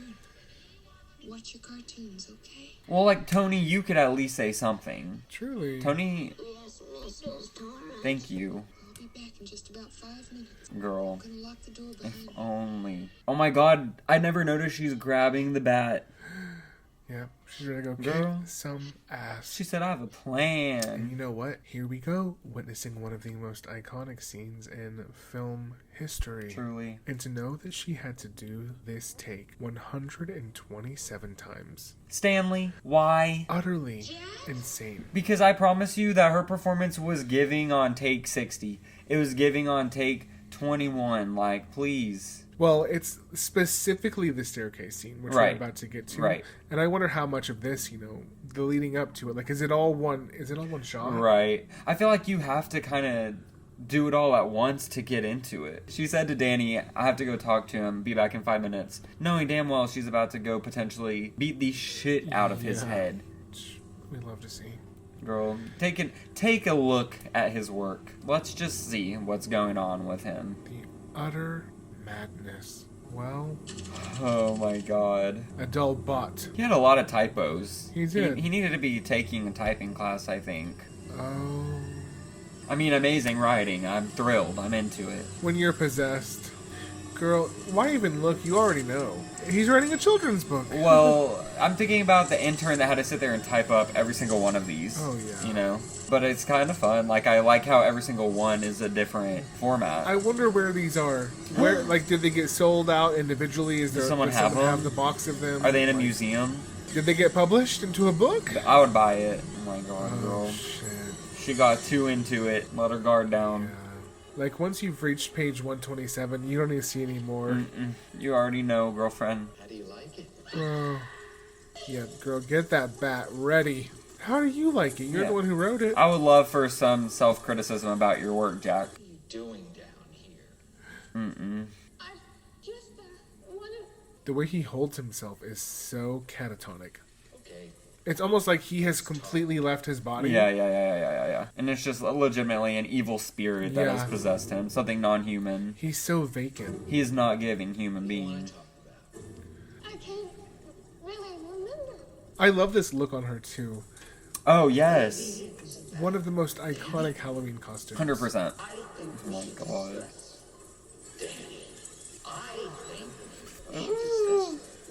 and watch your cartoons, okay? Well, like, Tony, you could at least say something. Truly. Tony, Yes, Mrs. Torrance. thank you, I'll be back in just about 5 minutes. girl. I'm gonna lock the door If behind me. only. Oh my god, I never noticed she's grabbing the bat. Yeah, she's ready to go Girl. kick some ass. She said, I have a And plan. you know what? Here we go, witnessing one of the most iconic scenes in film history. Truly. And to know that she had to do this take 127 times. Stanley, why? Utterly insane. Because I promise you that her performance was giving on take 60. It was giving on take 21. Like, please. Well, it's specifically the staircase scene, which Right. we're about to get to. Right. And I wonder how much of this, the leading up to it, like, is it all one shot? Right. I feel like you have to kind of do it all at once to get into it. She said to Danny, I have to go talk to him, be back in 5 minutes, knowing damn well she's about to go potentially beat the shit out of his head. We love to see. Girl, take a look at his work. Let's just see what's going on with him. The utter madness. Well... Oh my god. A dull butt. He had a lot of typos. He did. He needed to be taking a typing class, I think. Oh... I mean, amazing writing. I'm thrilled. I'm into it. When you're possessed. Girl, why even look? You already know. He's writing a children's book. Well, I'm thinking about the intern that had to sit there and type up every single one of these. Oh, yeah. You know? But it's kind of fun. Like, I like how every single one is a different format. I wonder where these are. Where, like, did they get sold out individually? Does someone have the box of them? Are they in a museum? Did they get published into a book? I would buy it. Oh my god, girl. Oh, shit. She got too into it. Let her guard down. Yeah. Like, once you've reached page 127, you don't need to see any more. You already know, girlfriend. How do you like it? Yeah, girl, get that bat ready. How do you like it? You're the one who wrote it. I would love for some self-criticism about your work, Jack. What are you doing down here? I just wanted... The way he holds himself is so catatonic. Okay. It's almost like he has completely left his body. Yeah. And it's just legitimately an evil spirit that has possessed him. Something non-human. He's so vacant. He's not giving human being. I can't really remember. I love this look on her, too. Oh, yes. One of the most iconic Halloween costumes. 100%. Oh my god.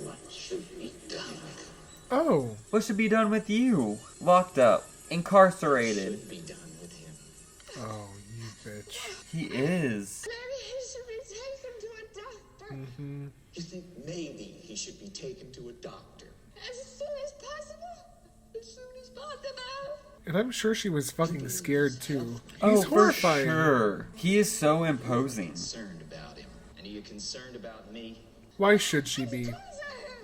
What should be done? Oh. What should be done with you? Locked up. Incarcerated. Be done with him. Oh, you bitch. He is. Maybe he should be taken to a doctor. You think maybe he should be taken to a doctor? As soon as possible. As soon as possible. And I'm sure she was fucking scared, too. Oh, He's horrifying. for sure. He is so imposing. Concerned about him. And are you concerned about me? Why should she be?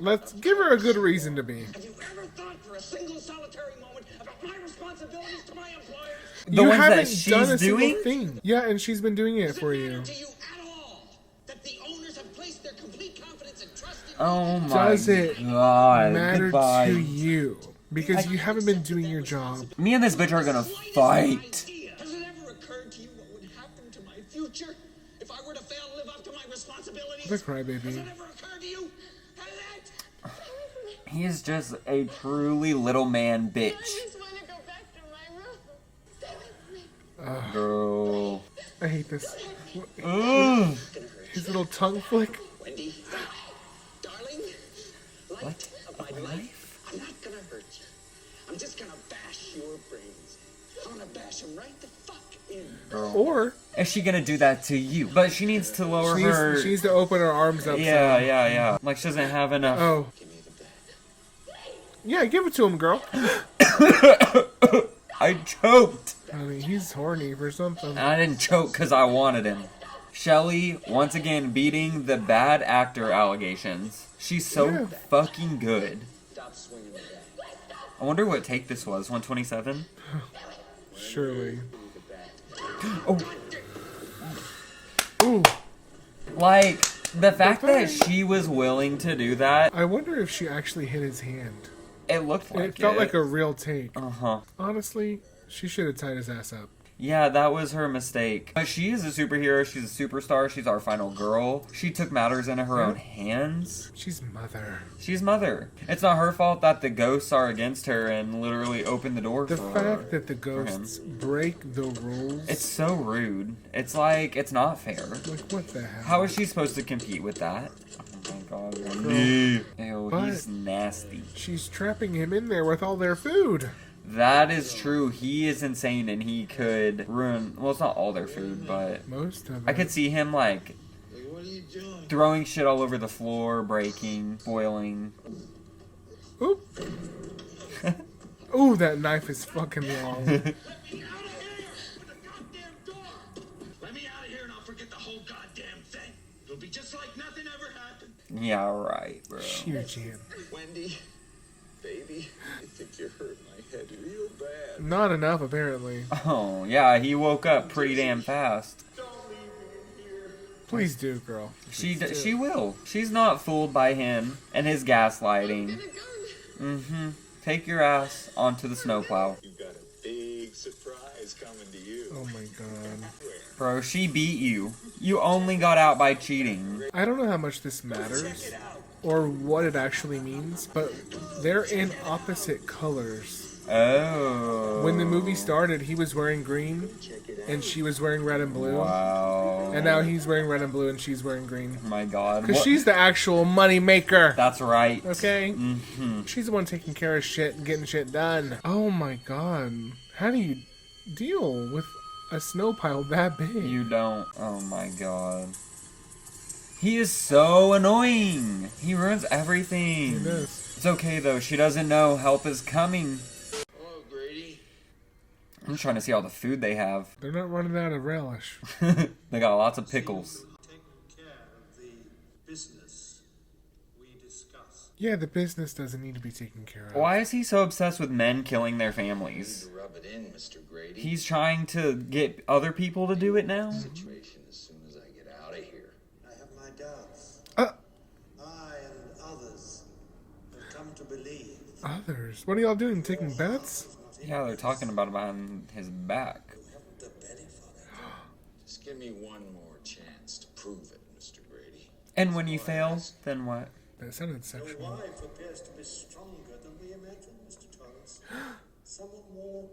Let's give her a good reason to be. Have you ever thought for a single solitary moment about my responsibilities to my employers? The You ones haven't that she's done a doing? single thing. Yeah, and she's been doing it Does for it you. matter to you at all that the owners have placed their complete confidence and trust in me? Oh my Does it god. matter Goodbye. to you? Because you haven't been doing your job. Me and this bitch are gonna fight. Has it ever occurred to you what would happen to my future if I were to fail to live up to my responsibilities? What a crybaby. Has it ever occurred to you? Has it? He is just a truly little man bitch. I just want to go back to my room. Stay with me. Girl. I hate this. Ugh. His little tongue flick. Wendy, darling, light of my life, I'm not gonna hurt you. I'm just gonna bash your brains. I'm gonna bash them right the fuck in. Or Is she gonna do that to you? But she needs to lower her. she needs to open her arms up. Yeah. Like she doesn't have enough. Oh. Give me the bat. Yeah, give it to him, girl. I choked. I mean, he's horny for something. And I didn't choke because I wanted him. Shelly, once again, beating the bad actor allegations. She's so fucking good. Stop swinging the bat. I wonder what take this was. 127? Surely. Oh. Ooh. Like, the fact that she was willing to do that, I wonder if she actually hit his hand. it looked like It felt like a real take. Uh-huh. Honestly, she should have tied his ass up. Yeah, that was her mistake. But she is a superhero. She's a superstar. She's our final girl. She took matters into her own hands. She's mother. She's mother. It's not her fault that the ghosts are against her and literally open the door The for fact her. that the ghosts break the rules. It's so rude. It's like, it's not fair. like, what the hell? How is she supposed to compete with that? Oh my god. Ew, But- he's nasty. She's trapping him in there with all their food. That is true. He is insane and he could ruin, well, it's not all their food, but Most of it. I could see him like What are you doing? throwing shit all over the floor, breaking, spoiling. Oop. Ooh, that knife is fucking long. Let me out of here with the goddamn door. Let me out of here and I'll forget the whole goddamn thing. It'll be just like nothing ever happened. Yeah, right, bro. Sheer Jan. Wendy, baby, think you hurt my head real bad. Not enough, apparently. Oh, yeah, he woke up pretty damn fast. Don't leave me in here. Please do, girl. She will. She's not fooled by him and his gaslighting. Mm-hmm. Take your ass onto the snowplow. You've got a big surprise coming to you. Oh my god. Bro, she beat you. You only got out by cheating. I don't know how much this matters or what it actually means, but they're in opposite colors. Oh. When the movie started, he was wearing green and she was wearing red and blue. Wow. And now he's wearing red and blue and she's wearing green. Oh my god. Because she's the actual money maker. That's right. Okay? Mm-hmm. She's the one taking care of shit and getting shit done. Oh my god. How do you deal with a snow pile that big? You don't. Oh my god. He is so annoying. He ruins everything. He does. It's okay though. She doesn't know help is coming. Hello, Grady. I'm trying to see all the food they have. They're not running out of relish. They got lots of pickles. Take care of the business we discussed. Yeah, the business doesn't need to be taken care of. Why is he so obsessed with men killing their families? Rub it in, Mr. Grady. He's trying to get other people to do it now? Situation as soon as I get out of here. I have my doubts. Uh, I and others have come to believe. Others? What are y'all doing? Taking bets? Yeah, they're talking about it behind his back. The betting for that. Just give me one more chance to prove it, Mr. Grady. And when you fail, then what? That sounded Your sexual. wife appears to be stronger than we imagined, Mr. Torrance. Somewhat more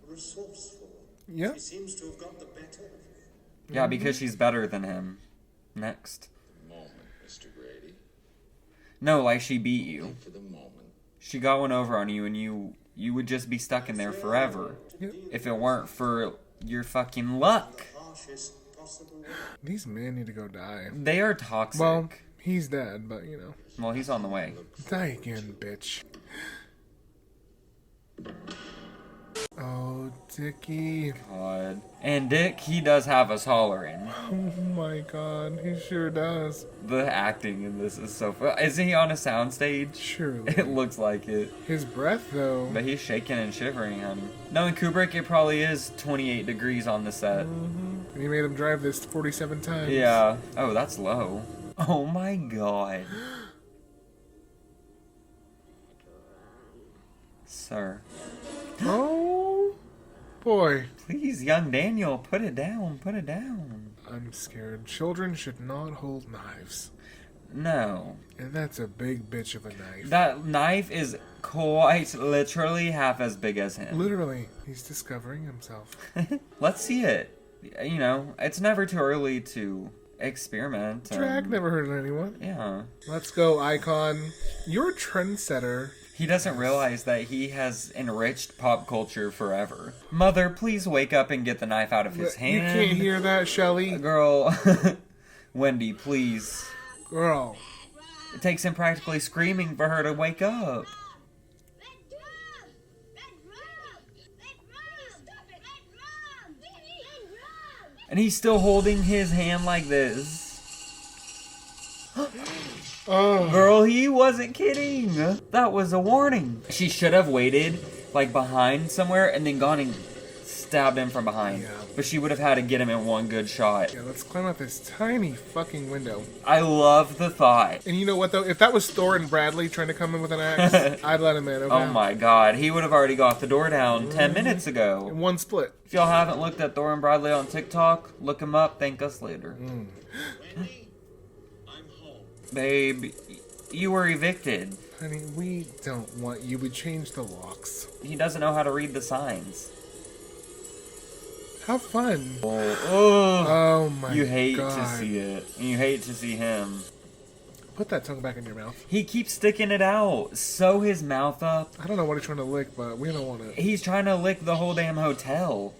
resourceful. Yeah. She seems to have got the better of you. Yeah, because she's better than him. Next. The moment, Mr. Grady. No, like she beat you. Wait for the moment. She got one over on you and you would just be stuck in there forever. Yep. If it weren't for your fucking luck. Harshest possible way. These men need to go die. They are toxic. Well, he's dead, but you know. Well, he's on the way. Die again, bitch. Oh, Dickie. God. And Dick, he does have us hollering. Oh my god, he sure does. The acting in this is so fun. Isn't he on a soundstage? Surely. It looks like it. His breath, though. But he's shaking and shivering, honey. Knowing Kubrick, it probably is 28 degrees on the set. And he made him drive this 47 times. Yeah. Oh, that's low. Oh my god. Sir. Oh, boy. Please, young Daniel, put it down. Put it down. I'm scared. Children should not hold knives. No. And that's a big bitch of a knife. That knife is quite literally half as big as him. Literally, he's discovering himself. Let's see it. You know, it's never too early to experiment. Drag never hurt anyone. Yeah. Let's go, Icon. You're a trendsetter. He doesn't realize that he has enriched pop culture forever. Mother, please wake up and get the knife out of his hand. You can't hear that, Shelly. Girl. Wendy, please. Girl. It takes him practically screaming for her to wake up. And he's still holding his hand like this. Oh. Girl, he wasn't kidding. That was a warning. She should have waited, like, behind somewhere and then gone and stabbed him from behind. Yeah. But she would have had to get him in one good shot. Yeah, let's climb out this tiny fucking window. I love the thought. And you know what, though? If that was Thor and Bradley trying to come in with an axe, I'd let him in, okay? Oh my god, he would have already got the door down 10 minutes ago. In one split. If y'all haven't looked at Thor and Bradley on TikTok, look him up, thank us later. Wendy, I'm home. Babe, you were evicted. Honey, we don't want you. We changed the locks. He doesn't know how to read the signs. How fun. Oh, my you hate God. to see it. And you hate to see him. Put that tongue back in your mouth. He keeps sticking it out. Sew his mouth up. I don't know what he's trying to lick, but we don't want it. He's trying to lick the whole damn hotel.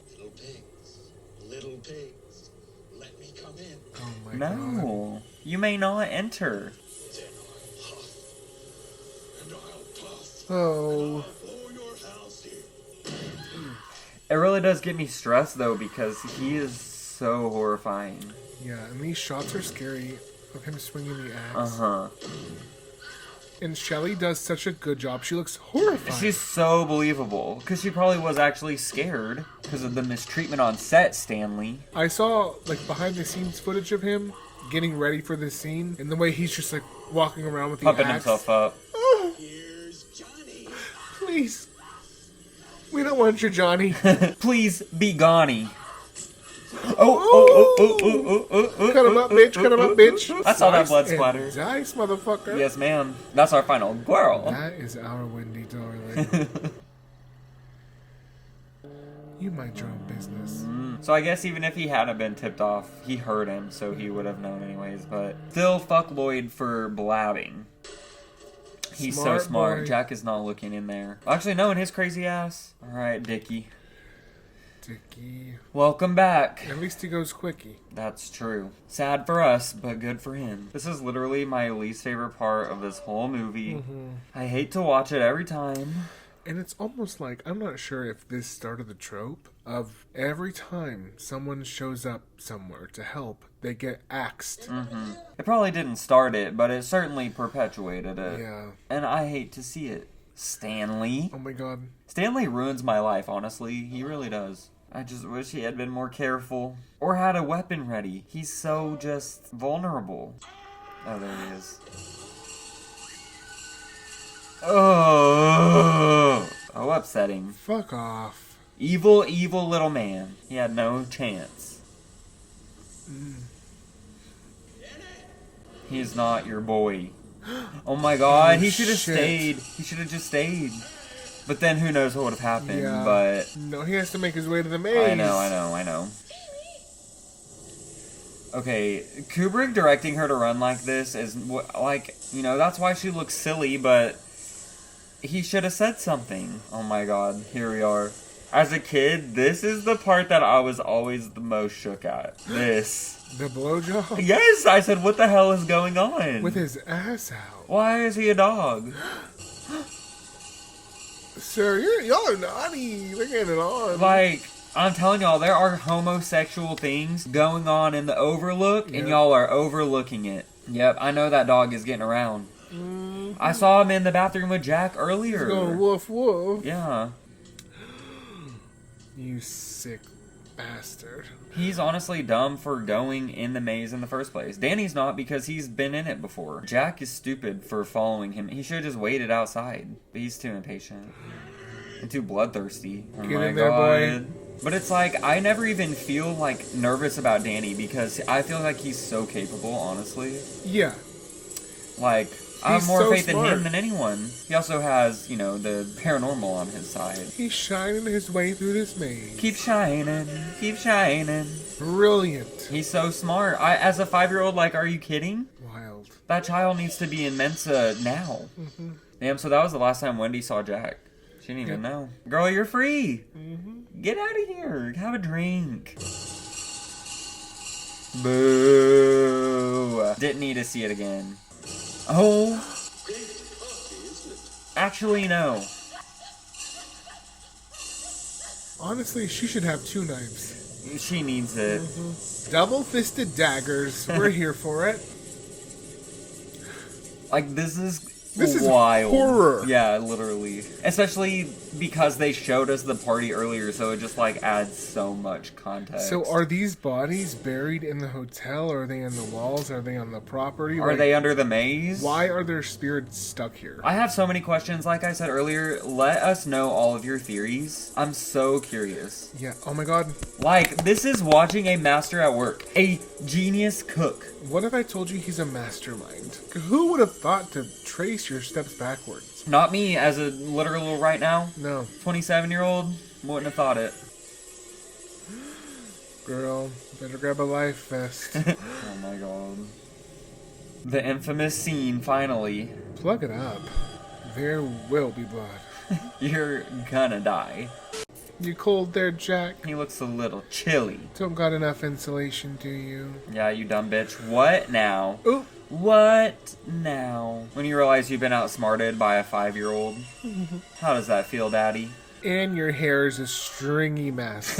Little pigs, let me come in. Oh my God. No. You may not enter. Then I'll huff, and I'll puff. Oh. Blow your house in. It really does get me stressed, though, because he is so horrifying. Yeah, and these shots are scary of him swinging the axe. Uh-huh. And Shelley does such a good job. She looks horrified. She's so believable. Because she probably was actually scared because of the mistreatment on set, Stanley. I saw, like, behind-the-scenes footage of him getting ready for this scene, and the way he's just, like, walking around with the Pumping axe. himself up. Oh, Here's Johnny. please. We don't want your Johnny. Please be Gonnie. Cut him up, bitch. Cut him up, bitch. I saw that blood Slice splatter. and dice, motherfucker. Yes, ma'am. That's our final girl. That is our Wendy, darling. You mind your own business. So I guess even if he hadn't been tipped off, he heard him, so he would have known anyways. But still, fuck Lloyd for blabbing. He's Smart so smart. boy. Jack is not looking in there. Actually, no, in his crazy ass. All right, Dickie. Dickie. Welcome back. At least he goes quickie. That's true. Sad for us, but good for him. This is literally my least favorite part of this whole movie. I hate to watch it every time. And it's almost like, I'm not sure if this started the trope of every time someone shows up somewhere to help, they get axed. It probably didn't start it, but it certainly perpetuated it. Yeah. And I hate to see it. Stanley. Oh my god. Stanley ruins my life, honestly. He really does. I just wish he had been more careful. Or had a weapon ready. He's so just vulnerable. Oh, there he is. Oh, upsetting. Fuck off. Evil, evil little man. He had no chance. He's not your boy. Oh my god, he should have shit. stayed. He should have just stayed. But then who knows what would have happened, Yeah. but... No, he has to make his way to the maze. I know. Okay, Kubrick directing her to run like this is, like, you know, that's why she looks silly, but he should have said something. Oh my god, here we are. As a kid, this is the part that I was always the most shook at. This. The blowjob? Yes, I said, what the hell is going on? With his ass out. Why is he a dog? Sir, y'all are naughty. They're getting it on. Like, I'm telling y'all, there are homosexual things going on in the Overlook, and Yep. y'all are overlooking it. Yep, I know that dog is getting around. I saw him in the bathroom with Jack earlier. He's going woof woof. Yeah. You sick bastard. He's honestly dumb for going in the maze in the first place. Danny's not because he's been in it before. Jack is stupid for following him. He should have just waited outside. But he's too impatient. And too bloodthirsty. Oh Get my in there, god. But it's like, I never even feel like nervous about Danny because I feel like he's so capable, honestly. Yeah. Like, I have He's more so faith in smart. him than anyone. He also has, you know, the paranormal on his side. He's shining his way through this maze. Keep shining, keep shining. Brilliant. He's so smart. As a 5-year-old, like, are you kidding? Wild. That child needs to be in Mensa now. Damn, so that was the last time Wendy saw Jack. She didn't even know. Girl, you're free. Get out of here. Have a drink. Boo. Didn't need to see it again. Oh. Actually, no. Honestly, she should have 2 knives. She needs it. Double-fisted daggers. We're here for it. Like, this is This wild. is horror. Yeah, literally. Especially because they showed us the party earlier, so it just, like, adds so much context. So are these bodies buried in the hotel? Are they in the walls? Are they on the property? Are they under the maze? Why are their spirits stuck here? I have so many questions. Like I said earlier, let us know all of your theories. I'm so curious. Yeah. Oh my god. Like, this is watching a master at work. A genius cook. What if I told you he's a mastermind? Who would have thought to trace your steps backwards? Not me, as a literal right now. No. 27-year-old, wouldn't have thought it. Girl, better grab a life vest. Oh my god. The infamous scene, finally. Plug it up. There will be blood. You're gonna die. You cold there, Jack? He looks a little chilly. Don't got enough insulation, do you? Yeah, you dumb bitch. What now? Oop. What now? When you realize you've been outsmarted by a 5-year-old. How does that feel, Daddy? And your hair is a stringy mess.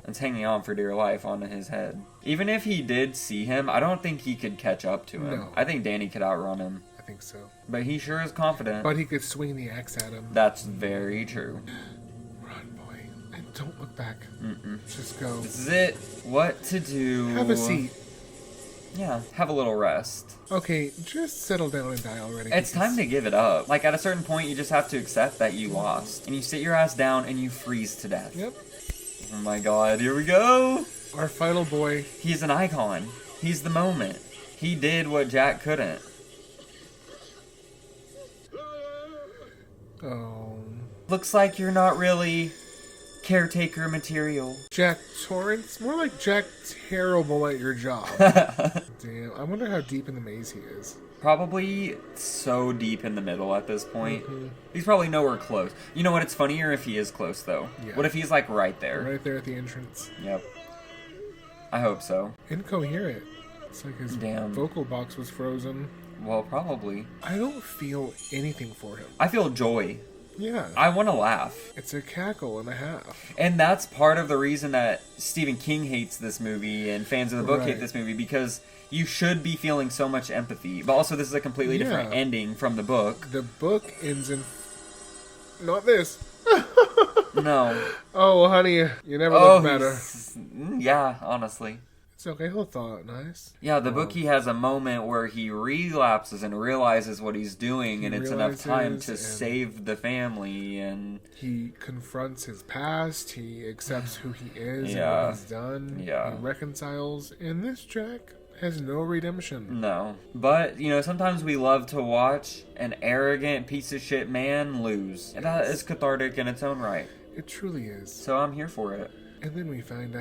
It's hanging on for dear life onto his head. Even if he did see him, I don't think he could catch up to him. No. I think Danny could outrun him. I think so. But he sure is confident. But he could swing the axe at him. That's very true. Run, boy. And don't look back. Mm-mm. Just go. This is it. What to do? Have a seat. Yeah, have a little rest. Okay, just settle down and die already. It's time to give it up. Like, at a certain point, you just have to accept that you lost. And you sit your ass down and you freeze to death. Yep. Oh my god, here we go! Our final boy. He's an icon. He's the moment. He did what Jack couldn't. Oh. Looks like you're not really caretaker material. Jack Torrance? More like Jack Terrible at your job. Damn, I wonder how deep in the maze he is. Probably so deep in the middle at this point. He's probably nowhere close. You know what? It's funnier if he is close, though. Yeah. What if he's, like, right there? Right there at the entrance. Yep. I hope so. Incoherent. It's like his vocal box was frozen. Well, probably. I don't feel anything for him. I feel joy. Yeah. I want to laugh. It's a cackle and a half. And that's part of the reason that Stephen King hates this movie and fans of the book hate this movie, because you should be feeling so much empathy. But also, this is a completely different ending from the book. The book ends in... Not this. No. Oh, honey, you never look better. Yeah, honestly. It's okay, he'll thaw it nice. Yeah, the book, he has a moment where he relapses and realizes what he's doing, and it's enough time to save the family, and... He confronts his past, he accepts who he is and what he's done, he reconciles, and this Jack has no redemption. No. But, you know, sometimes we love to watch an arrogant piece of shit man lose. And that is cathartic in its own right. It truly is. So I'm here for it. And then we find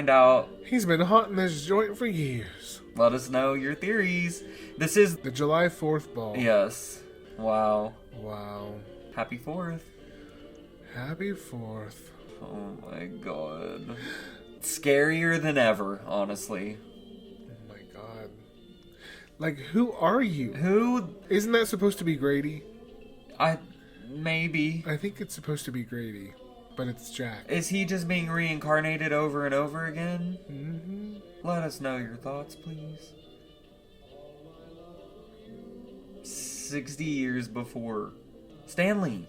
out. He's been haunting this joint for years. Let us know your theories. This is... the July 4th ball. Yes. Wow. Wow. Happy 4th. Happy 4th. Oh my god. Scarier than ever, honestly. Oh my god. Like, who are you? Who? Isn't that supposed to be Grady? Maybe. I think it's supposed to be Grady, but it's Jack. Is he just being reincarnated over and over again? Mm-hmm. Let us know your thoughts, please. 60 years before. Stanley!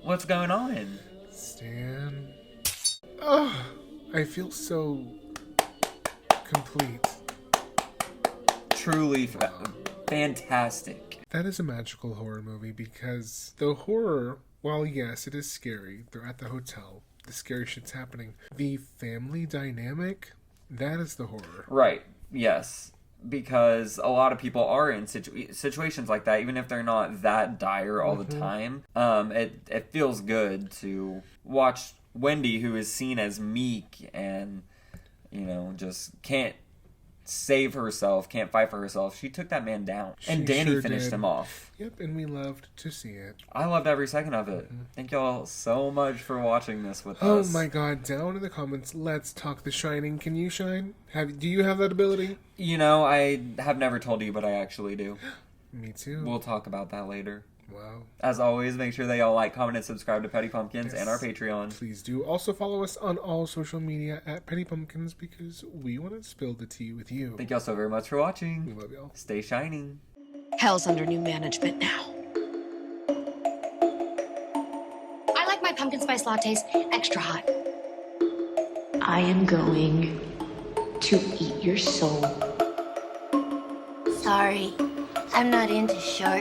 What's going on? Stan... Oh, I feel so... complete. Truly fantastic. That is a magical horror movie because the horror, while yes, it is scary, they're at the hotel, the scary shit's happening. The family dynamic, that is the horror. Right, yes. Because a lot of people are in situations like that, even if they're not that dire all the time. It feels good to watch Wendy, who is seen as meek and, you know, just can't save herself, can't fight for herself. She took that man down. And Danny finished him off. Yep, and we loved to see it. I loved every second of it. Thank y'all so much for watching this with us. Oh my god, down in the comments, let's talk The Shining. Can you shine? Do you have that ability? You know, I have never told you, but I actually do. Me too. We'll talk about that later. Wow. As always, make sure that y'all like, comment, and subscribe to Petty Pumpkins and our Patreon. Please do. Also follow us on all social media at Petty Pumpkins because we want to spill the tea with you. Thank y'all so very much for watching. We love y'all. Stay shining. Hell's under new management now. I like my pumpkin spice lattes extra hot. I am going to eat your soul. Sorry, I'm not into short